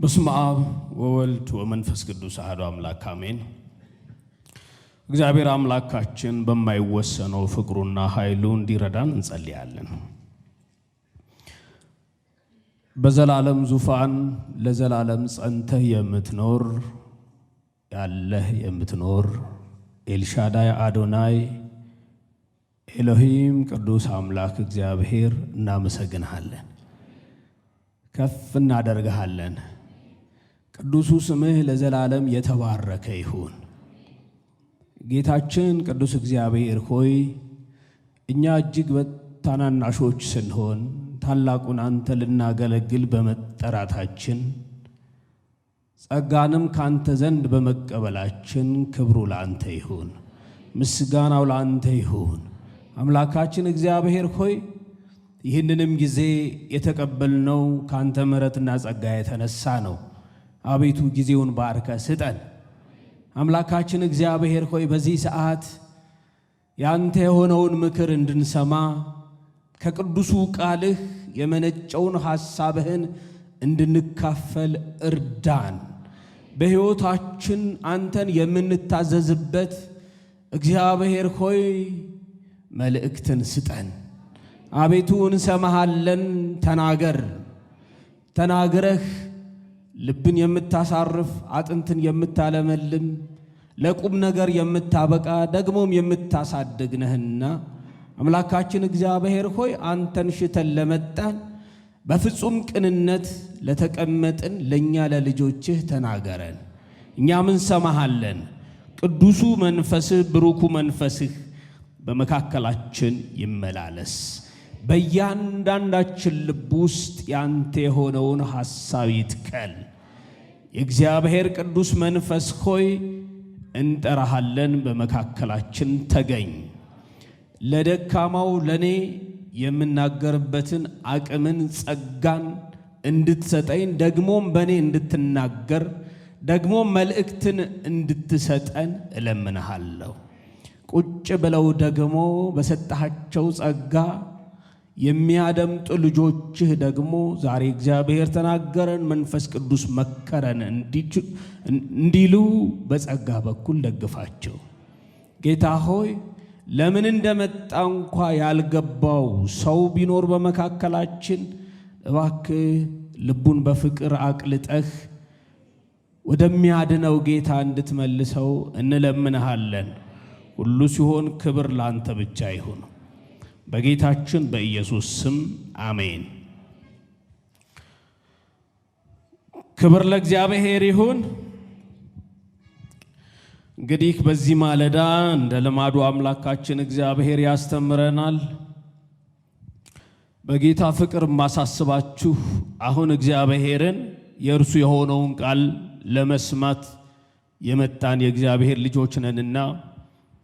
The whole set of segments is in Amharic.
በስመ አብ ወወልድ ወመንፈስ ቅዱስ አሐዱ አምላክ አሜን። እግዚአብሔር አምላካችን በማይወሰነው ፍቅሩና ኃይሉ እንዲረዳን እንጸልያለን። በዘላለም ዙፋን ለዘላለም ጸንተህ የምትኖር ያለህ የምትኖር ኤልሻዳይ አዶናይ ኤሎሂም ቅዱስ አምላክ እግዚአብሔር እናመሰግንሃለን፣ ከፍ እናደርግሃለን። ቅዱሱ ስምህ ለዘላለም የተባረከ ይሁን። ጌታችን ቅዱስ እግዚአብሔር ሆይ እኛ እጅግ ታናናሾች ስንሆን ታላቁን አንተ ልናገለግል በመጠራታችን ጸጋንም ካንተ ዘንድ በመቀበላችን ክብሩ ላንተ ይሁን፣ ምስጋናው ላንተ ይሁን። አምላካችን እግዚአብሔር ሆይ ይህንንም ጊዜ የተቀበልነው ካንተ ምሕረትና ጸጋ የተነሳ ነው። አቤቱ ጊዜውን ባርከ ስጠን። አምላካችን እግዚአብሔር ሆይ በዚህ ሰዓት ያንተ የሆነውን ምክር እንድንሰማ ከቅዱሱ ቃልህ የመነጨውን ሐሳብህን እንድንካፈል እርዳን። በሕይወታችን አንተን የምንታዘዝበት እግዚአብሔር ሆይ መልእክትን ስጠን። አቤቱ እንሰማሃለን። ተናገረህ ልብን የምታሳርፍ አጥንትን የምታለመልም ለቁም ነገር የምታበቃ ደግሞም የምታሳድግ ነህና አምላካችን እግዚአብሔር ሆይ አንተን ሽተን ለመጣን በፍጹም ቅንነት ለተቀመጥን ለእኛ ለልጆችህ ተናገረን፣ እኛም እንሰማሃለን። ቅዱሱ መንፈስህ ብሩኩ መንፈስህ በመካከላችን ይመላለስ። በእያንዳንዳችን ልብ ውስጥ ያንተ የሆነውን ሐሳብ ይትከል። የእግዚአብሔር ቅዱስ መንፈስ ሆይ እንጠራሃለን፣ በመካከላችን ተገኝ። ለደካማው ለኔ የምናገርበትን አቅምን ጸጋን እንድትሰጠኝ ደግሞም በኔ እንድትናገር ደግሞም መልእክትን እንድትሰጠን እለምንሃለሁ። ቁጭ ብለው ደግሞ በሰጣቸው ጸጋ የሚያደምጡ ልጆችህ ደግሞ ዛሬ እግዚአብሔር ተናገረን፣ መንፈስ ቅዱስ መከረን እንዲሉ በጸጋ በኩል ደግፋቸው። ጌታ ሆይ ለምን እንደመጣ እንኳ ያልገባው ሰው ቢኖር በመካከላችን እባክህ ልቡን በፍቅር አቅልጠህ ወደሚያድነው ጌታ እንድትመልሰው እንለምንሃለን። ሁሉ ሲሆን ክብር ላንተ ብቻ ይሁን፣ በጌታችን በኢየሱስ ስም አሜን። ክብር ለእግዚአብሔር ይሁን። እንግዲህ በዚህ ማለዳ እንደ ልማዱ አምላካችን እግዚአብሔር ያስተምረናል። በጌታ ፍቅር ማሳስባችሁ አሁን እግዚአብሔርን የእርሱ የሆነውን ቃል ለመስማት የመጣን የእግዚአብሔር ልጆች ነንና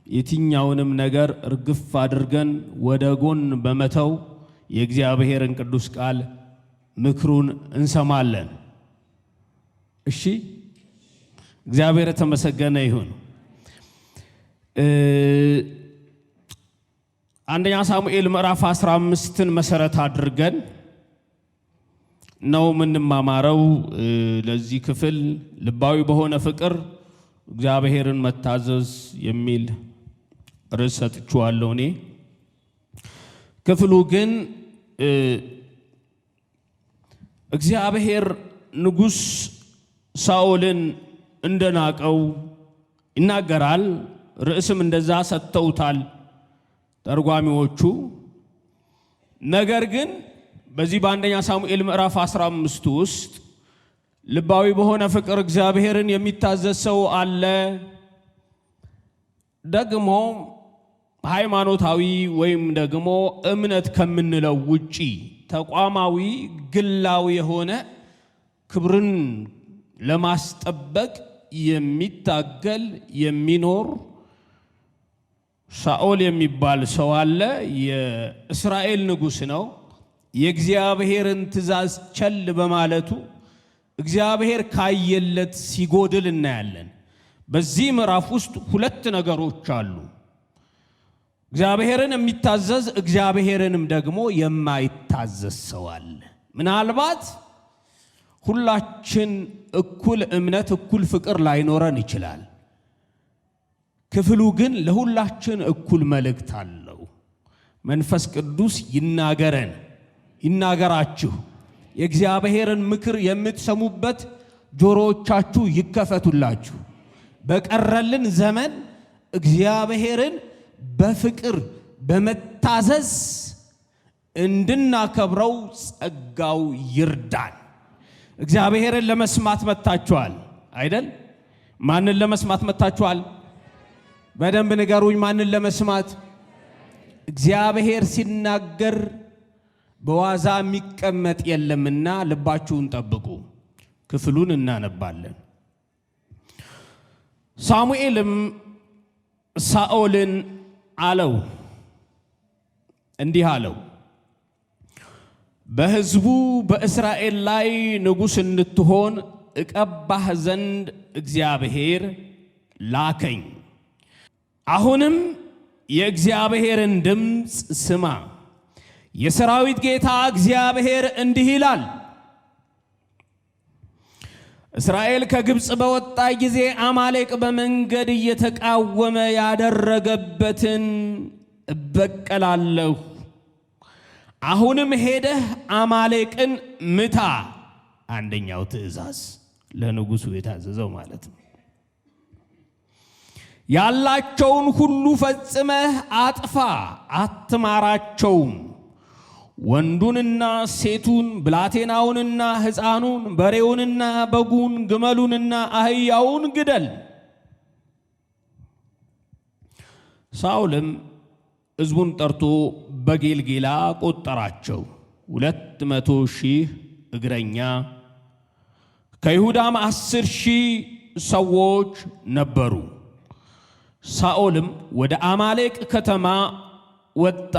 የትኛውንም ነገር እርግፍ አድርገን ወደ ጎን በመተው የእግዚአብሔርን ቅዱስ ቃል ምክሩን እንሰማለን። እሺ፣ እግዚአብሔር የተመሰገነ ይሁን። አንደኛ ሳሙኤል ምዕራፍ 15ን መሰረት አድርገን ነው የምንማማረው። ለዚህ ክፍል ልባዊ በሆነ ፍቅር እግዚአብሔርን መታዘዝ የሚል ርዕስ ሰጥቼዋለሁ። እኔ ክፍሉ ግን እግዚአብሔር ንጉሥ ሳኦልን እንደናቀው ይናገራል። ርዕስም እንደዛ ሰጥተውታል ተርጓሚዎቹ። ነገር ግን በዚህ በአንደኛ ሳሙኤል ምዕራፍ 15 ውስጥ ልባዊ በሆነ ፍቅር እግዚአብሔርን የሚታዘዝ ሰው አለ። ደግሞ ሃይማኖታዊ ወይም ደግሞ እምነት ከምንለው ውጪ ተቋማዊ ግላዊ የሆነ ክብርን ለማስጠበቅ የሚታገል የሚኖር ሳኦል የሚባል ሰው አለ። የእስራኤል ንጉሥ ነው። የእግዚአብሔርን ትእዛዝ ቸል በማለቱ እግዚአብሔር ካየለት ሲጎድል እናያለን። በዚህ ምዕራፍ ውስጥ ሁለት ነገሮች አሉ። እግዚአብሔርን የሚታዘዝ እግዚአብሔርንም ደግሞ የማይታዘዝ ሰው አለ። ምናልባት ሁላችን እኩል እምነት እኩል ፍቅር ላይኖረን ይችላል። ክፍሉ ግን ለሁላችን እኩል መልእክት አለው። መንፈስ ቅዱስ ይናገራችሁ። የእግዚአብሔርን ምክር የምትሰሙበት ጆሮዎቻችሁ ይከፈቱላችሁ። በቀረልን ዘመን እግዚአብሔርን በፍቅር በመታዘዝ እንድናከብረው ጸጋው ይርዳን። እግዚአብሔርን ለመስማት መጣችኋል አይደል? ማንን ለመስማት መጣችኋል? በደንብ ንገሩኝ። ማንን ለመስማት? እግዚአብሔር ሲናገር በዋዛ የሚቀመጥ የለምና ልባችሁን ጠብቁ። ክፍሉን እናነባለን። ሳሙኤልም ሳኦልን አለው፣ እንዲህ አለው፣ በሕዝቡ በእስራኤል ላይ ንጉሥ እንድትሆን እቀባህ ዘንድ እግዚአብሔር ላከኝ። አሁንም የእግዚአብሔርን ድምፅ ስማ። የሰራዊት ጌታ እግዚአብሔር እንዲህ ይላል፣ እስራኤል ከግብፅ በወጣ ጊዜ አማሌቅ በመንገድ እየተቃወመ ያደረገበትን እበቀላለሁ። አሁንም ሄደህ አማሌቅን ምታ። አንደኛው ትእዛዝ ለንጉሡ የታዘዘው ማለት ነው። ያላቸውን ሁሉ ፈጽመህ አጥፋ፣ አትማራቸውም። ወንዱንና ሴቱን፣ ብላቴናውንና ሕፃኑን፣ በሬውንና በጉን፣ ግመሉንና አህያውን ግደል። ሳኦልም ሕዝቡን ጠርቶ በጌልጌላ ቆጠራቸው፣ 200,000 እግረኛ፣ ከይሁዳም 10,000 ሰዎች ነበሩ። ሳኦልም ወደ አማሌቅ ከተማ ወጣ፣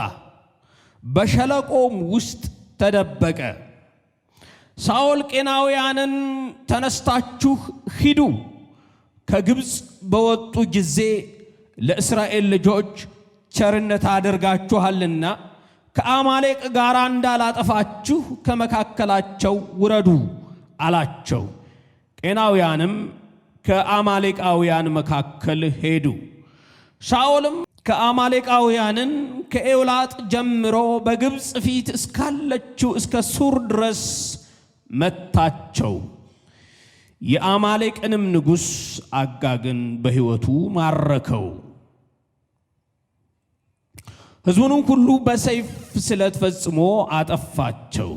በሸለቆም ውስጥ ተደበቀ። ሳኦል ቄናውያንን ተነስታችሁ ሂዱ፣ ከግብፅ በወጡ ጊዜ ለእስራኤል ልጆች ቸርነት አድርጋችኋልና ከአማሌቅ ጋር እንዳላጠፋችሁ ከመካከላቸው ውረዱ አላቸው። ቄናውያንም ከአማሌቃውያን መካከል ሄዱ። ሳኦልም ከአማሌቃውያንን ከኤውላጥ ጀምሮ በግብፅ ፊት እስካለችው እስከ ሱር ድረስ መታቸው። የአማሌቅንም ንጉሥ አጋግን በሕይወቱ ማረከው። ሕዝቡንም ሁሉ በሰይፍ ስለት ፈጽሞ አጠፋቸው።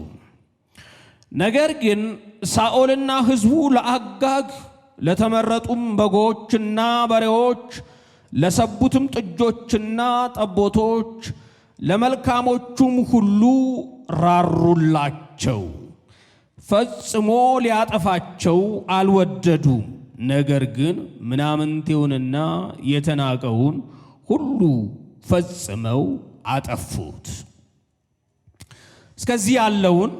ነገር ግን ሳኦልና ሕዝቡ ለአጋግ ለተመረጡም በጎችና በሬዎች፣ ለሰቡትም ጥጆችና ጠቦቶች፣ ለመልካሞቹም ሁሉ ራሩላቸው። ፈጽሞ ሊያጠፋቸው አልወደዱም። ነገር ግን ምናምንቴውንና የተናቀውን ሁሉ ፈጽመው አጠፉት። እስከዚህ ያለውን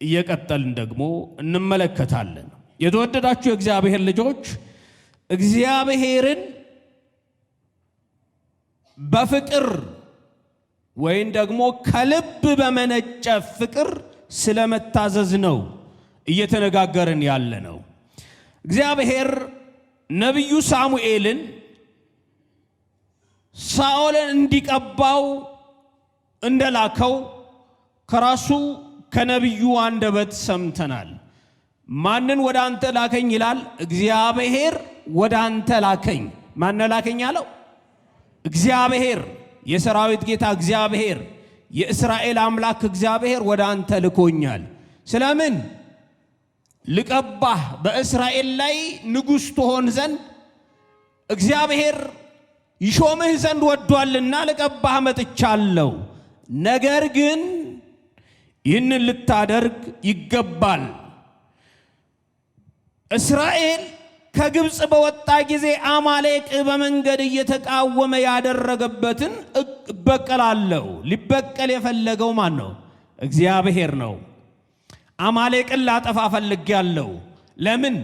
እየቀጠልን ደግሞ እንመለከታለን። የተወደዳችሁ የእግዚአብሔር ልጆች እግዚአብሔርን በፍቅር ወይም ደግሞ ከልብ በመነጨ ፍቅር ስለመታዘዝ ነው እየተነጋገርን ያለ ነው። እግዚአብሔር ነቢዩ ሳሙኤልን ሳኦልን እንዲቀባው እንደላከው ከራሱ ከነቢዩ አንደበት ሰምተናል። ማንን ወደ አንተ ላከኝ ይላል? እግዚአብሔር ወደ አንተ ላከኝ። ማን ላከኝ አለው? እግዚአብሔር፣ የሰራዊት ጌታ እግዚአብሔር፣ የእስራኤል አምላክ እግዚአብሔር ወደ አንተ ልኮኛል። ስለምን? ልቀባህ፣ በእስራኤል ላይ ንጉሥ ትሆን ዘንድ እግዚአብሔር ይሾምህ ዘንድ ወዷልና ልቀባህ መጥቻለሁ። ነገር ግን ይህንን ልታደርግ ይገባል። እስራኤል ከግብፅ በወጣ ጊዜ አማሌቅ በመንገድ እየተቃወመ ያደረገበትን እበቀላለሁ። ሊበቀል የፈለገው ማን ነው? እግዚአብሔር ነው። አማሌቅን ላጠፋ ፈልጌያለሁ። ለምን?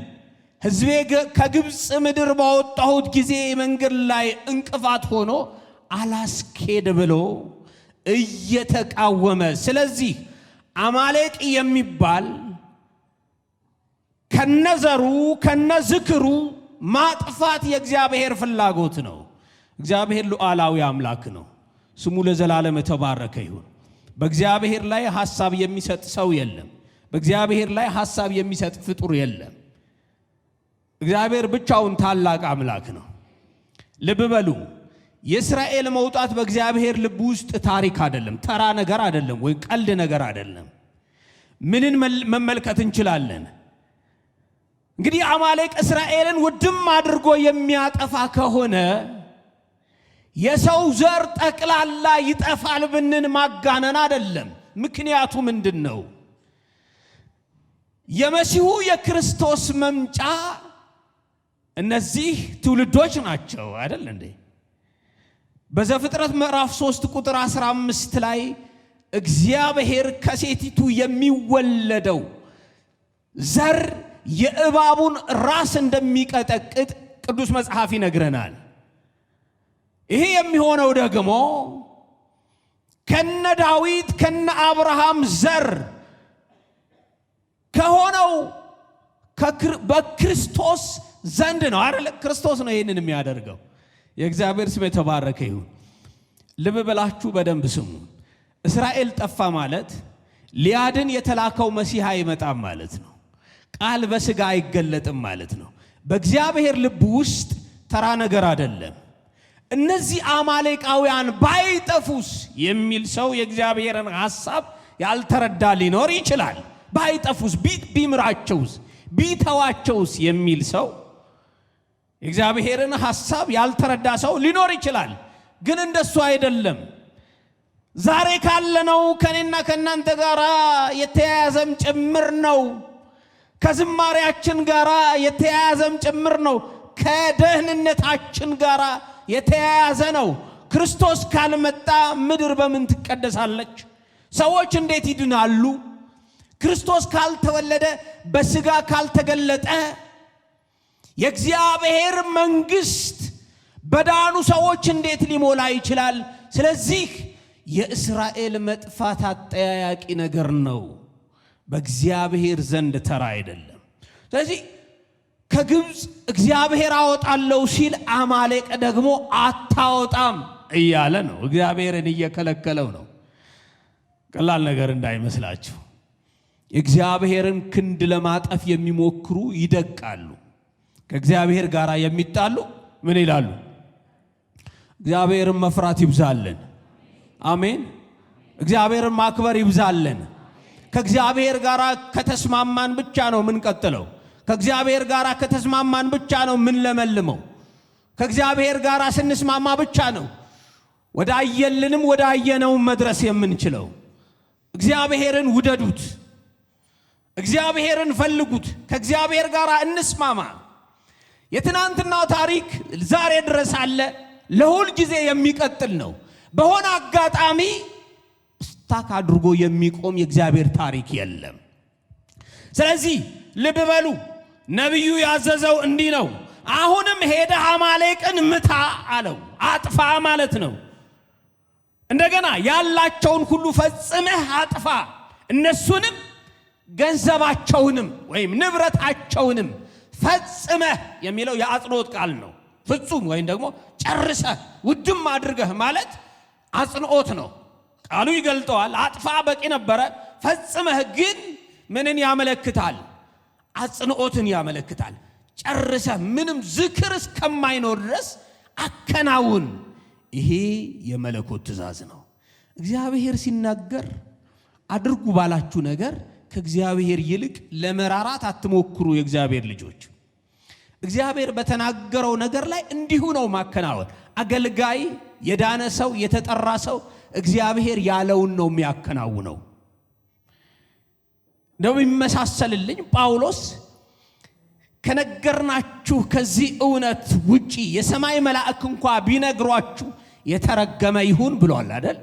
ሕዝቤ ከግብፅ ምድር ባወጣሁት ጊዜ መንገድ ላይ እንቅፋት ሆኖ አላስኬድ ብሎ እየተቃወመ። ስለዚህ አማሌቅ የሚባል ከነዘሩ ከነዝክሩ ማጥፋት የእግዚአብሔር ፍላጎት ነው። እግዚአብሔር ሉዓላዊ አምላክ ነው። ስሙ ለዘላለም የተባረከ ይሁን። በእግዚአብሔር ላይ ሐሳብ የሚሰጥ ሰው የለም። በእግዚአብሔር ላይ ሐሳብ የሚሰጥ ፍጡር የለም። እግዚአብሔር ብቻውን ታላቅ አምላክ ነው። ልብ በሉ፣ የእስራኤል መውጣት በእግዚአብሔር ልብ ውስጥ ታሪክ አይደለም፣ ተራ ነገር አይደለም፣ ወይ ቀልድ ነገር አይደለም። ምንን መመልከት እንችላለን? እንግዲህ አማሌቅ እስራኤልን ውድም አድርጎ የሚያጠፋ ከሆነ የሰው ዘር ጠቅላላ ይጠፋል ብንን ማጋነን አይደለም። ምክንያቱ ምንድነው? የመሲሁ የክርስቶስ መምጫ እነዚህ ትውልዶች ናቸው አይደል እንዴ? በዘፍጥረት ምዕራፍ 3 ቁጥር 15 ላይ እግዚአብሔር ከሴቲቱ የሚወለደው ዘር የእባቡን ራስ እንደሚቀጠቅጥ ቅዱስ መጽሐፍ ይነግረናል። ይሄ የሚሆነው ደግሞ ከነ ዳዊት ከነ አብርሃም ዘር ከሆነው በክርስቶስ ዘንድ ነው አይደል? ክርስቶስ ነው ይሄንን የሚያደርገው። የእግዚአብሔር ስም የተባረከ ይሁን። ልብ ብላችሁ በደንብ ስሙ። እስራኤል ጠፋ ማለት ሊያድን የተላከው መሲህ አይመጣም ማለት ነው። ቃል በሥጋ አይገለጥም ማለት ነው። በእግዚአብሔር ልብ ውስጥ ተራ ነገር አይደለም። እነዚህ አማሌቃውያን ባይጠፉስ የሚል ሰው የእግዚአብሔርን ሐሳብ ያልተረዳ ሊኖር ይችላል። ባይጠፉስ፣ ቢምራቸውስ፣ ቢተዋቸውስ የሚል ሰው የእግዚአብሔርን ሐሳብ ያልተረዳ ሰው ሊኖር ይችላል። ግን እንደሱ አይደለም። ዛሬ ካለነው ከኔና ከናንተ ጋር የተያያዘም ጭምር ነው። ከዝማሬያችን ጋር የተያያዘም ጭምር ነው። ከደህንነታችን ጋር የተያያዘ ነው። ክርስቶስ ካልመጣ ምድር በምን ትቀደሳለች? ሰዎች እንዴት ይድናሉ? ክርስቶስ ካልተወለደ በሥጋ ካልተገለጠ የእግዚአብሔር መንግሥት በዳኑ ሰዎች እንዴት ሊሞላ ይችላል? ስለዚህ የእስራኤል መጥፋት አጠያያቂ ነገር ነው፣ በእግዚአብሔር ዘንድ ተራ አይደለም። ስለዚህ ከግብፅ እግዚአብሔር አወጣለሁ ሲል አማሌቅ ደግሞ አታወጣም እያለ ነው። እግዚአብሔርን እየከለከለው ነው። ቀላል ነገር እንዳይመስላችሁ። የእግዚአብሔርን ክንድ ለማጠፍ የሚሞክሩ ይደቃሉ። ከእግዚአብሔር ጋር የሚጣሉ ምን ይላሉ? እግዚአብሔርን መፍራት ይብዛልን። አሜን። እግዚአብሔርን ማክበር ይብዛልን። ከእግዚአብሔር ጋር ከተስማማን ብቻ ነው ምን ቀጥለው። ከእግዚአብሔር ጋር ከተስማማን ብቻ ነው ምን ለመልመው። ከእግዚአብሔር ጋር ስንስማማ ብቻ ነው ወደ አየልንም ወደ አየነው መድረስ የምንችለው። እግዚአብሔርን ውደዱት፣ እግዚአብሔርን ፈልጉት፣ ከእግዚአብሔር ጋር እንስማማ። የትናንትናው ታሪክ ዛሬ ድረስ አለ፣ ለሁል ጊዜ የሚቀጥል ነው። በሆነ አጋጣሚ ስታክ አድርጎ የሚቆም የእግዚአብሔር ታሪክ የለም። ስለዚህ ልብ በሉ፣ ነቢዩ ያዘዘው እንዲህ ነው። አሁንም ሄደህ አማሌቅን ምታ አለው። አጥፋ ማለት ነው። እንደገና ያላቸውን ሁሉ ፈጽመህ አጥፋ፣ እነሱንም ገንዘባቸውንም ወይም ንብረታቸውንም ፈጽመህ የሚለው የአጽንኦት ቃል ነው። ፍጹም ወይም ደግሞ ጨርሰህ ውድም አድርገህ ማለት አጽንኦት ነው። ቃሉ ይገልጠዋል። አጥፋ በቂ ነበረ። ፈጽመህ ግን ምንን ያመለክታል? አጽንኦትን ያመለክታል። ጨርሰህ ምንም ዝክር እስከማይኖር ድረስ አከናውን። ይሄ የመለኮት ትእዛዝ ነው። እግዚአብሔር ሲናገር አድርጉ ባላችሁ ነገር ከእግዚአብሔር ይልቅ ለመራራት አትሞክሩ። የእግዚአብሔር ልጆች እግዚአብሔር በተናገረው ነገር ላይ እንዲሁ ነው ማከናወን። አገልጋይ፣ የዳነ ሰው፣ የተጠራ ሰው እግዚአብሔር ያለውን ነው የሚያከናውነው። ነው የሚመሳሰልልኝ ጳውሎስ ከነገርናችሁ ከዚህ እውነት ውጪ የሰማይ መላእክ እንኳ ቢነግሯችሁ የተረገመ ይሁን ብሏል አይደል?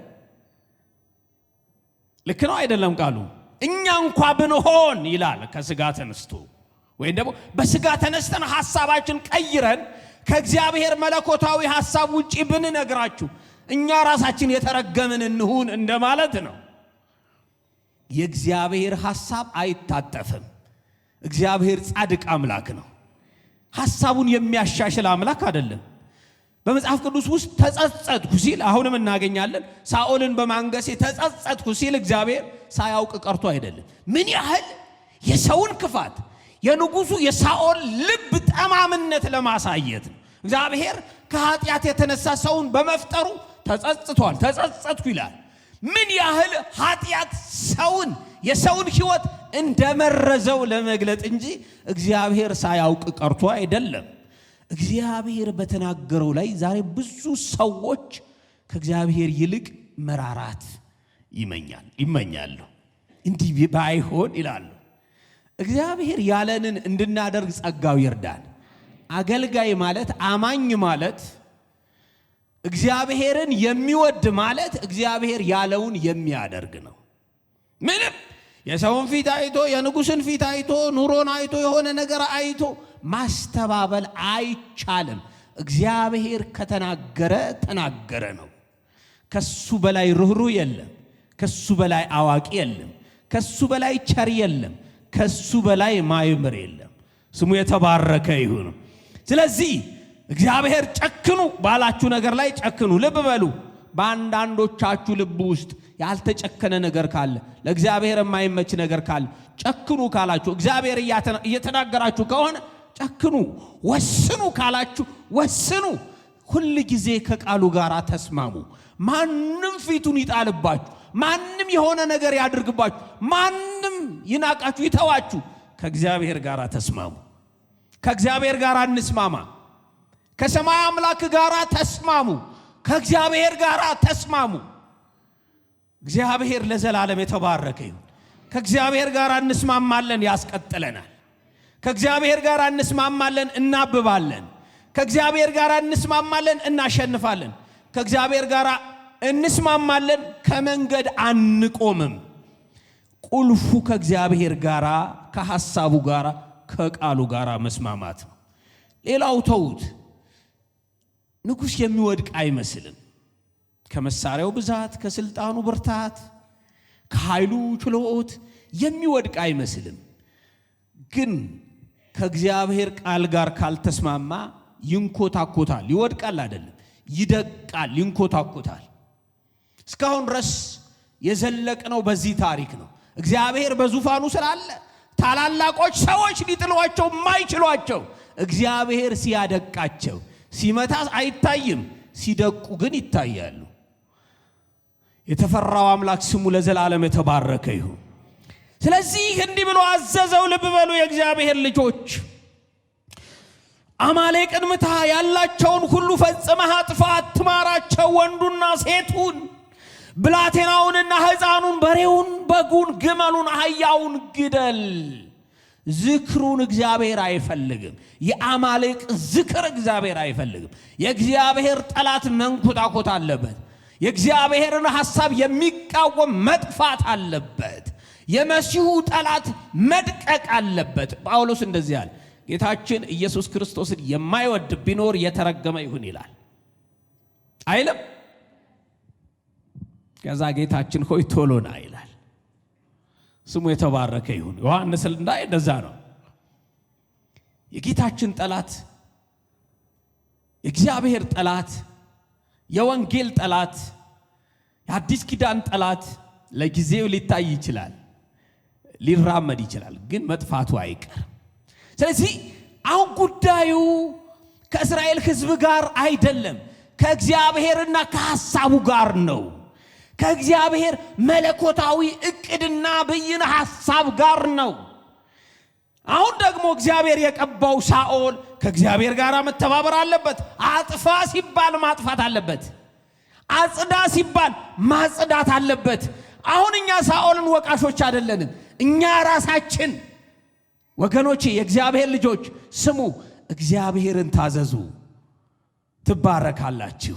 ልክ ነው አይደለም? ቃሉ እኛ እንኳ ብንሆን ይላል ከስጋ ተነስቶ ወይም ደግሞ በስጋ ተነስተን ሐሳባችን ቀይረን ከእግዚአብሔር መለኮታዊ ሐሳብ ውጪ ብንነግራችሁ እኛ ራሳችን የተረገምን እንሁን እንደማለት ነው። የእግዚአብሔር ሐሳብ አይታጠፍም። እግዚአብሔር ጻድቅ አምላክ ነው። ሐሳቡን የሚያሻሽል አምላክ አይደለም። በመጽሐፍ ቅዱስ ውስጥ ተጸጸትኩ ሲል አሁንም እናገኛለን። ሳኦልን በማንገሴ ተጸጸትኩ ሲል እግዚአብሔር ሳያውቅ ቀርቶ አይደለም። ምን ያህል የሰውን ክፋት የንጉሱ የሳኦል ልብ ጠማምነት ለማሳየት ነው። እግዚአብሔር ከኃጢአት የተነሳ ሰውን በመፍጠሩ ተጸጽቷል። ተጸጸትኩ ይላል። ምን ያህል ኃጢአት ሰውን የሰውን ሕይወት እንደመረዘው ለመግለጥ እንጂ እግዚአብሔር ሳያውቅ ቀርቶ አይደለም። እግዚአብሔር በተናገረው ላይ ዛሬ ብዙ ሰዎች ከእግዚአብሔር ይልቅ መራራት ይመኛሉ። እንዲህ ባይሆን ይላሉ። እግዚአብሔር ያለንን እንድናደርግ ጸጋው ይርዳን። አገልጋይ ማለት አማኝ ማለት እግዚአብሔርን የሚወድ ማለት እግዚአብሔር ያለውን የሚያደርግ ነው። ምንም የሰውን ፊት አይቶ የንጉስን ፊት አይቶ ኑሮን አይቶ የሆነ ነገር አይቶ ማስተባበል አይቻልም። እግዚአብሔር ከተናገረ ተናገረ ነው። ከሱ በላይ ርኅሩህ የለም። ከሱ በላይ አዋቂ የለም። ከሱ በላይ ቸር የለም። ከሱ በላይ ማይምር የለም። ስሙ የተባረከ ይሁን። ስለዚህ እግዚአብሔር ጨክኑ ባላችሁ ነገር ላይ ጨክኑ። ልብ በሉ። በአንዳንዶቻችሁ ልብ ውስጥ ያልተጨከነ ነገር ካለ ለእግዚአብሔር የማይመች ነገር ካለ ጨክኑ ካላችሁ እግዚአብሔር እየተናገራችሁ ከሆነ ጨክኑ። ወስኑ ካላችሁ ወስኑ። ሁል ጊዜ ከቃሉ ጋር ተስማሙ። ማንም ፊቱን ይጣልባችሁ፣ ማንም የሆነ ነገር ያድርግባችሁ፣ ማንም ይናቃችሁ ይተዋችሁ፣ ከእግዚአብሔር ጋር ተስማሙ። ከእግዚአብሔር ጋር እንስማማ። ከሰማይ አምላክ ጋር ተስማሙ። ከእግዚአብሔር ጋር ተስማሙ። እግዚአብሔር ለዘላለም የተባረከ ይሁን። ከእግዚአብሔር ጋር እንስማማለን፣ ያስቀጥለናል። ከእግዚአብሔር ጋር እንስማማለን፣ እናብባለን። ከእግዚአብሔር ጋር እንስማማለን፣ እናሸንፋለን። ከእግዚአብሔር ጋር እንስማማለን፣ ከመንገድ አንቆምም። ቁልፉ ከእግዚአብሔር ጋር ከሐሳቡ ጋር ከቃሉ ጋር መስማማት ነው። ሌላው ተውት። ንጉሥ የሚወድቅ አይመስልም። ከመሳሪያው ብዛት፣ ከስልጣኑ ብርታት፣ ከኃይሉ ችሎት የሚወድቅ አይመስልም። ግን ከእግዚአብሔር ቃል ጋር ካልተስማማ ይንኮታኮታል። ይወድቃል አይደለም፣ ይደቃል፣ ይንኮታኮታል። እስካሁን ድረስ የዘለቅነው በዚህ ታሪክ ነው። እግዚአብሔር በዙፋኑ ስላለ ታላላቆች ሰዎች ሊጥሏቸው የማይችሏቸው እግዚአብሔር ሲያደቃቸው፣ ሲመታ አይታይም፣ ሲደቁ ግን ይታያሉ። የተፈራው አምላክ ስሙ ለዘላለም የተባረከ ይሁን። ስለዚህ እንዲህ ብሎ አዘዘው። ልብ በሉ የእግዚአብሔር ልጆች፣ አማሌቅን ምታ፣ ያላቸውን ሁሉ ፈጽመህ አጥፋ፣ አትማራቸው፣ ወንዱና ሴቱን፣ ብላቴናውንና ሕፃኑን፣ በሬውን፣ በጉን፣ ግመሉን፣ አህያውን ግደል። ዝክሩን እግዚአብሔር አይፈልግም። የአማሌቅ ዝክር እግዚአብሔር አይፈልግም። የእግዚአብሔር ጠላት መንኮታኮት አለበት። የእግዚአብሔርን ሐሳብ የሚቃወም መጥፋት አለበት። የመሲሁ ጠላት መድቀቅ አለበት። ጳውሎስ እንደዚህ አለ፣ ጌታችን ኢየሱስ ክርስቶስን የማይወድ ቢኖር የተረገመ ይሁን ይላል አይልም? ከዛ ጌታችን ሆይ ቶሎና ይላል። ስሙ የተባረከ ይሁን። ዮሐንስ እንዳይ እንደዛ ነው። የጌታችን ጠላት፣ የእግዚአብሔር ጠላት፣ የወንጌል ጠላት፣ የአዲስ ኪዳን ጠላት ለጊዜው ሊታይ ይችላል፣ ሊራመድ ይችላል፣ ግን መጥፋቱ አይቀርም። ስለዚህ አሁን ጉዳዩ ከእስራኤል ሕዝብ ጋር አይደለም፣ ከእግዚአብሔርና ከሐሳቡ ጋር ነው። ከእግዚአብሔር መለኮታዊ እቅድና ብይን ሐሳብ ጋር ነው። አሁን ደግሞ እግዚአብሔር የቀባው ሳኦል ከእግዚአብሔር ጋር መተባበር አለበት። አጥፋ ሲባል ማጥፋት አለበት። አጽዳ ሲባል ማጽዳት አለበት። አሁን እኛ ሳኦልን ወቃሾች አይደለንም። እኛ ራሳችን ወገኖቼ፣ የእግዚአብሔር ልጆች ስሙ፣ እግዚአብሔርን ታዘዙ፣ ትባረካላችሁ።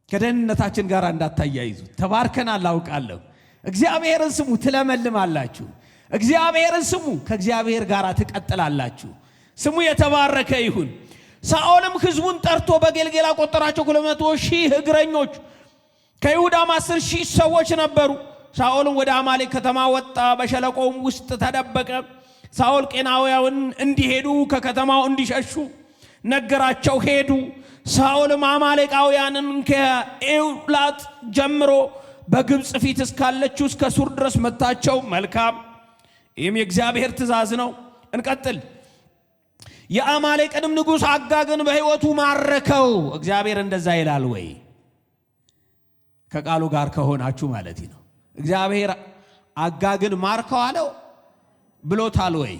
ከደህንነታችን ጋር እንዳታያይዙ። ተባርከናል አውቃለሁ። እግዚአብሔርን ስሙ፣ ትለመልማላችሁ። እግዚአብሔርን ስሙ፣ ከእግዚአብሔር ጋር ትቀጥላላችሁ። ስሙ የተባረከ ይሁን። ሳኦልም ሕዝቡን ጠርቶ በጌልጌላ ቆጠራቸው። 200,000 እግረኞች፣ ከይሁዳም 10,000 ሰዎች ነበሩ። ሳኦልም ወደ አማሌቅ ከተማ ወጣ፣ በሸለቆም ውስጥ ተደበቀ። ሳኦል ቄናውያን እንዲሄዱ ከከተማው እንዲሸሹ ነገራቸው፣ ሄዱ። ሳኦልም አማሌቃውያንን ከኤውላጥ ጀምሮ በግብፅ ፊት እስካለችው እስከ ሱር ድረስ መታቸው። መልካም፣ ይህም የእግዚአብሔር ትእዛዝ ነው። እንቀጥል። የአማሌቅንም ንጉሥ አጋግን በሕይወቱ ማረከው። እግዚአብሔር እንደዛ ይላል ወይ? ከቃሉ ጋር ከሆናችሁ ማለት ነው። እግዚአብሔር አጋግን ማርከው አለው ብሎታል ወይ?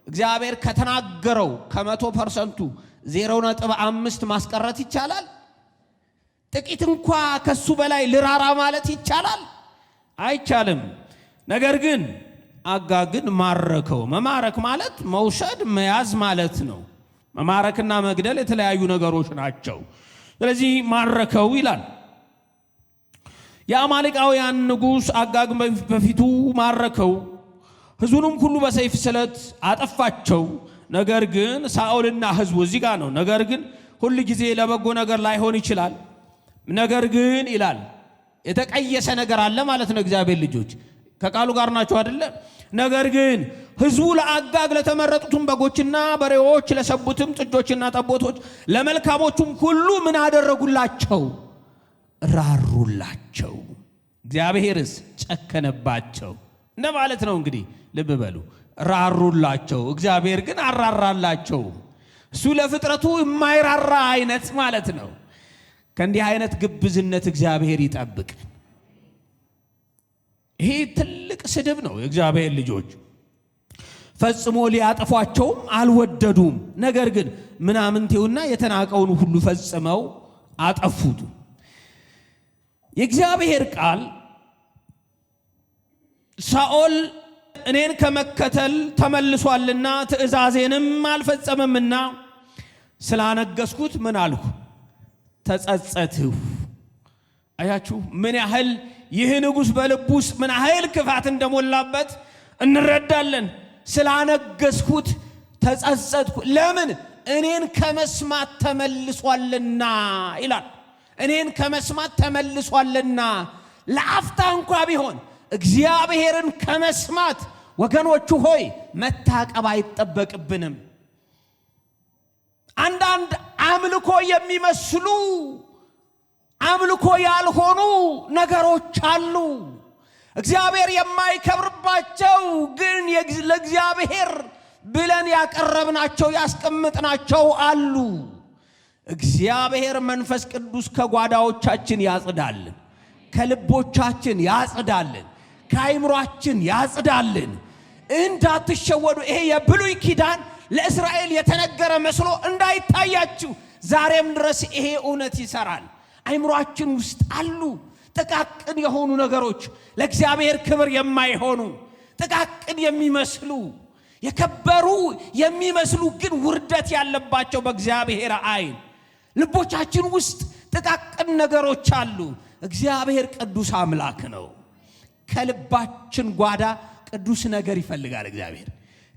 እግዚአብሔር ከተናገረው ከ100% 0.5 ማስቀረት ይቻላል? ጥቂት እንኳ ከሱ በላይ ልራራ ማለት ይቻላል? አይቻልም። ነገር ግን አጋግን ማረከው። መማረክ ማለት መውሰድ መያዝ ማለት ነው። መማረክና መግደል የተለያዩ ነገሮች ናቸው። ስለዚህ ማረከው ይላል። የአማሌቃውያን ንጉሥ አጋግን በፊቱ ማረከው፣ ሕዝቡንም ሁሉ በሰይፍ ስለት አጠፋቸው። ነገር ግን ሳኦልና ሕዝቡ እዚህ ጋር ነው። ነገር ግን ሁል ጊዜ ለበጎ ነገር ላይሆን ይችላል። ነገር ግን ይላል የተቀየሰ ነገር አለ ማለት ነው። እግዚአብሔር ልጆች ከቃሉ ጋር ናቸው አይደለ? ነገር ግን ሕዝቡ ለአጋግ ለተመረጡትም በጎችና በሬዎች፣ ለሰቡትም ጥጆችና ጠቦቶች፣ ለመልካሞቹም ሁሉ ምን አደረጉላቸው? ራሩላቸው። እግዚአብሔርስ ጨከነባቸው እንደማለት ነው። እንግዲህ ልብ በሉ፣ ራሩላቸው። እግዚአብሔር ግን አራራላቸው። እሱ ለፍጥረቱ የማይራራ አይነት ማለት ነው። ከእንዲህ አይነት ግብዝነት እግዚአብሔር ይጠብቅ። ይሄ ትልቅ ስድብ ነው። የእግዚአብሔር ልጆች ፈጽሞ ሊያጠፏቸውም አልወደዱም። ነገር ግን ምናምንቴውና የተናቀውን ሁሉ ፈጽመው አጠፉት። የእግዚአብሔር ቃል ሳኦል እኔን ከመከተል ተመልሷልና ትእዛዜንም አልፈጸመምና ስላነገስኩት ምን አልኩ? ተጸጸትሁ። አያችሁ ምን ያህል ይህ ንጉሥ በልቡ ውስጥ ምን ያህል ክፋት እንደሞላበት እንረዳለን። ስላነገስኩት ተጸጸትኩ። ለምን? እኔን ከመስማት ተመልሷልና ይላል። እኔን ከመስማት ተመልሷልና። ለአፍታ እንኳ ቢሆን እግዚአብሔርን ከመስማት ወገኖቹ ሆይ መታቀብ አይጠበቅብንም። አንዳንድ አምልኮ የሚመስሉ አምልኮ ያልሆኑ ነገሮች አሉ። እግዚአብሔር የማይከብርባቸው ግን ለእግዚአብሔር ብለን ያቀረብናቸው ያስቀምጥናቸው አሉ። እግዚአብሔር መንፈስ ቅዱስ ከጓዳዎቻችን ያጽዳልን፣ ከልቦቻችን ያጽዳልን፣ ከአይምሯችን ያጽዳልን። እንዳትሸወዱ። ይሄ የብሉይ ኪዳን ለእስራኤል የተነገረ መስሎ እንዳይታያችሁ። ዛሬም ድረስ ይሄ እውነት ይሰራል። አይምሯችን ውስጥ አሉ ጥቃቅን የሆኑ ነገሮች፣ ለእግዚአብሔር ክብር የማይሆኑ ጥቃቅን የሚመስሉ የከበሩ የሚመስሉ ግን ውርደት ያለባቸው በእግዚአብሔር ዓይን ልቦቻችን ውስጥ ጥቃቅን ነገሮች አሉ። እግዚአብሔር ቅዱስ አምላክ ነው። ከልባችን ጓዳ ቅዱስ ነገር ይፈልጋል እግዚአብሔር።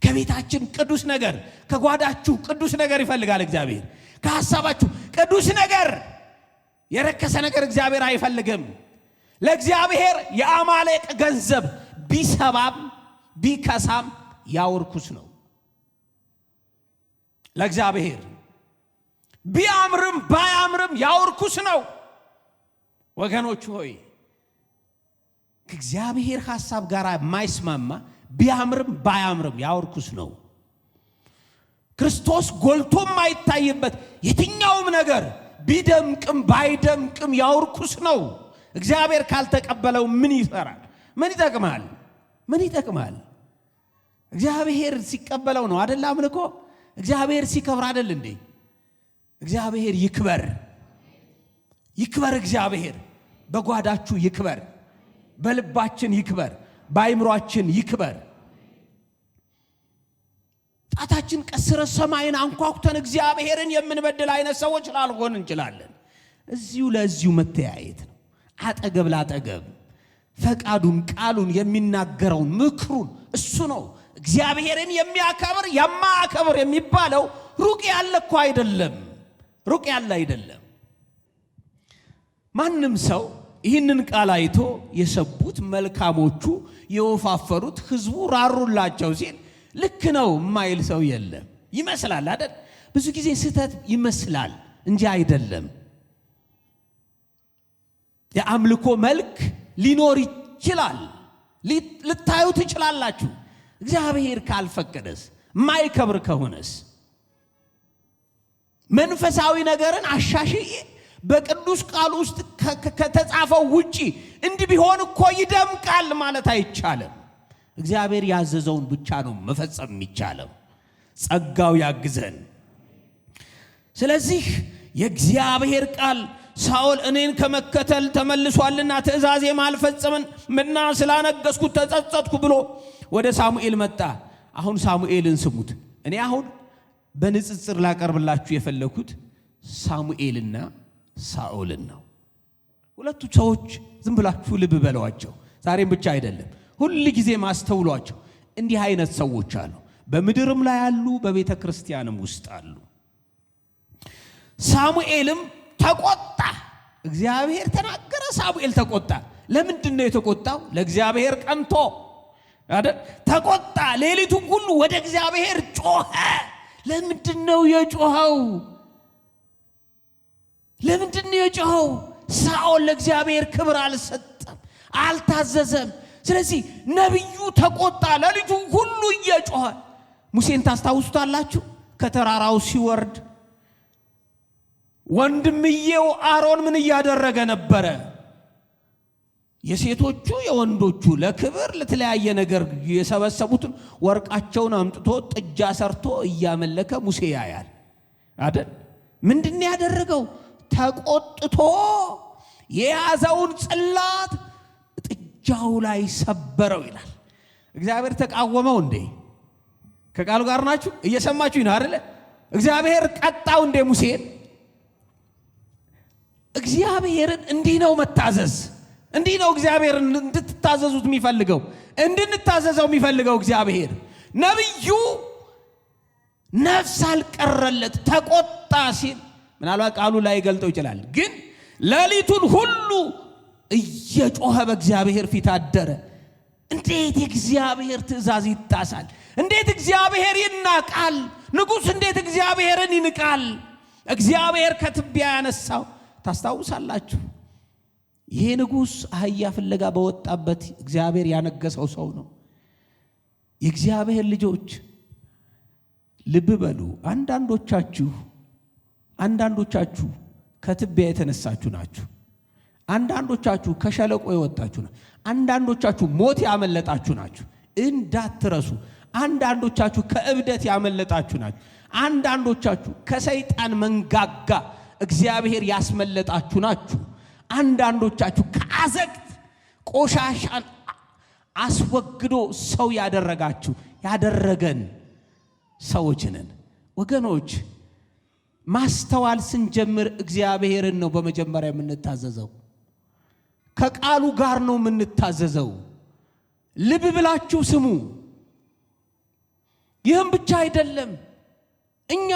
ከቤታችን ቅዱስ ነገር፣ ከጓዳችሁ ቅዱስ ነገር ይፈልጋል እግዚአብሔር። ከሐሳባችሁ ቅዱስ ነገር፣ የረከሰ ነገር እግዚአብሔር አይፈልግም። ለእግዚአብሔር የአማሌቅ ገንዘብ ቢሰባም ቢከሳም ያው ርኩስ ነው። ለእግዚአብሔር ቢያምርም ባያምርም ያው ርኩስ ነው። ወገኖች ሆይ ከእግዚአብሔር ሐሳብ ጋር የማይስማማ ቢያምርም ባያምርም ያው ርኩስ ነው። ክርስቶስ ጎልቶ የማይታይበት የትኛውም ነገር ቢደምቅም ባይደምቅም ያው ርኩስ ነው። እግዚአብሔር ካልተቀበለው ምን ይሰራል? ምን ይጠቅማል? ምን ይጠቅማል? እግዚአብሔር ሲቀበለው ነው አይደል አምልኮ? እግዚአብሔር ሲከብር አይደል እንዴ? እግዚአብሔር ይክበር፣ ይክበር። እግዚአብሔር በጓዳችሁ ይክበር፣ በልባችን ይክበር፣ በአይምሯችን ይክበር። ጣታችን ቀስረ ሰማይን አንኳኩተን እግዚአብሔርን የምንበድል አይነት ሰዎች ላልሆን እንችላለን። እዚሁ ለዚሁ መተያየት ነው። አጠገብ ላጠገብ ፈቃዱን ቃሉን የሚናገረውን ምክሩን እሱ ነው። እግዚአብሔርን የሚያከብር የማያከብር የሚባለው ሩቅ ያለ እኮ አይደለም፣ ሩቅ ያለ አይደለም። ማንም ሰው ይህንን ቃል አይቶ የሰቡት መልካሞቹ የወፋፈሩት ህዝቡ ራሩላቸው ሲል ልክ ነው የማይል ሰው የለም። ይመስላል አይደል? ብዙ ጊዜ ስህተት ይመስላል እንጂ አይደለም። የአምልኮ መልክ ሊኖር ይችላል፣ ልታዩ ትችላላችሁ። እግዚአብሔር ካልፈቀደስ ማይከብር ከሆነስ መንፈሳዊ ነገርን አሻሽዬ በቅዱስ ቃል ውስጥ ከተጻፈው ውጪ እንዲህ ቢሆን እኮ ይደምቃል ማለት አይቻልም። እግዚአብሔር ያዘዘውን ብቻ ነው መፈጸም የሚቻለው። ጸጋው ያግዘን። ስለዚህ የእግዚአብሔር ቃል ሳኦል እኔን ከመከተል ተመልሷልና ትእዛዜም አልፈጸመምና ስላነገስኩት ተጸጸትኩ ብሎ ወደ ሳሙኤል መጣ። አሁን ሳሙኤልን ስሙት። እኔ አሁን በንጽጽር ላቀርብላችሁ የፈለኩት ሳሙኤልና ሳኦልን ነው። ሁለቱ ሰዎች ዝም ብላችሁ ልብ በሏቸው። ዛሬም ብቻ አይደለም፣ ሁሉ ጊዜ ማስተውሏቸው። እንዲህ አይነት ሰዎች አሉ፣ በምድርም ላይ አሉ፣ በቤተ ክርስቲያንም ውስጥ አሉ። ሳሙኤልም ተቆጣ። እግዚአብሔር ተናገረ፣ ሳሙኤል ተቆጣ። ለምንድን ነው የተቆጣው? ለእግዚአብሔር ቀንቶ አይደል? ተቆጣ። ሌሊቱን ሁሉ ወደ እግዚአብሔር ጮኸ። ለምንድን ነው የጮኸው? ለምንድን ነው የጮኸው? ሳኦል ለእግዚአብሔር ክብር አልሰጠም፣ አልታዘዘም። ስለዚህ ነቢዩ ተቆጣ፣ ሌሊቱን ሁሉ እየጮኸ። ሙሴን ታስታውሱታላችሁ? ከተራራው ሲወርድ ወንድምየው አሮን ምን እያደረገ ነበረ? የሴቶቹ የወንዶቹ ለክብር ለተለያየ ነገር የሰበሰቡትን ወርቃቸውን አምጥቶ ጥጃ ሰርቶ እያመለከ ሙሴ ያያል አይደል? ምንድን ነው ያደረገው? ተቆጥቶ የያዘውን ጽላት ጥጃው ላይ ሰበረው ይላል። እግዚአብሔር ተቃወመው እንዴ? ከቃሉ ጋር ናችሁ? እየሰማችሁ ነው አይደል? እግዚአብሔር ቀጣው እንዴ ሙሴን? እግዚአብሔርን እንዲህ ነው መታዘዝ። እንዲህ ነው እግዚአብሔርን እንድትታዘዙት የሚፈልገው፣ እንድንታዘዘው የሚፈልገው እግዚአብሔር። ነቢዩ ነፍስ አልቀረለት ተቆጣ ሲል ምናልባት ቃሉ ላይ ገልጠው ይችላል፣ ግን ሌሊቱን ሁሉ እየጮኸ በእግዚአብሔር ፊት አደረ። እንዴት የእግዚአብሔር ትእዛዝ ይጣሳል? እንዴት እግዚአብሔር ይናቃል? ንጉሥ እንዴት እግዚአብሔርን ይንቃል? እግዚአብሔር ከትቢያ ያነሳው ታስታውሳላችሁ? ይሄ ንጉሥ አህያ ፍለጋ በወጣበት እግዚአብሔር ያነገሰው ሰው ነው። የእግዚአብሔር ልጆች ልብ በሉ። አንዳንዶቻችሁ ከትቢያ የተነሳችሁ ናችሁ። አንዳንዶቻችሁ ከሸለቆ የወጣችሁ ናችሁ። አንዳንዶቻችሁ ሞት ያመለጣችሁ ናችሁ። እንዳትረሱ። አንዳንዶቻችሁ ከእብደት ያመለጣችሁ ናችሁ። አንዳንዶቻችሁ ከሰይጣን መንጋጋ እግዚአብሔር ያስመለጣችሁ ናችሁ። አንዳንዶቻችሁ ከአዘቅት ቆሻሻን አስወግዶ ሰው ያደረገን ሰዎች ነን። ወገኖች ማስተዋል ስንጀምር እግዚአብሔርን ነው በመጀመሪያ የምንታዘዘው። ከቃሉ ጋር ነው የምንታዘዘው። ልብ ብላችሁ ስሙ። ይህም ብቻ አይደለም፣ እኛ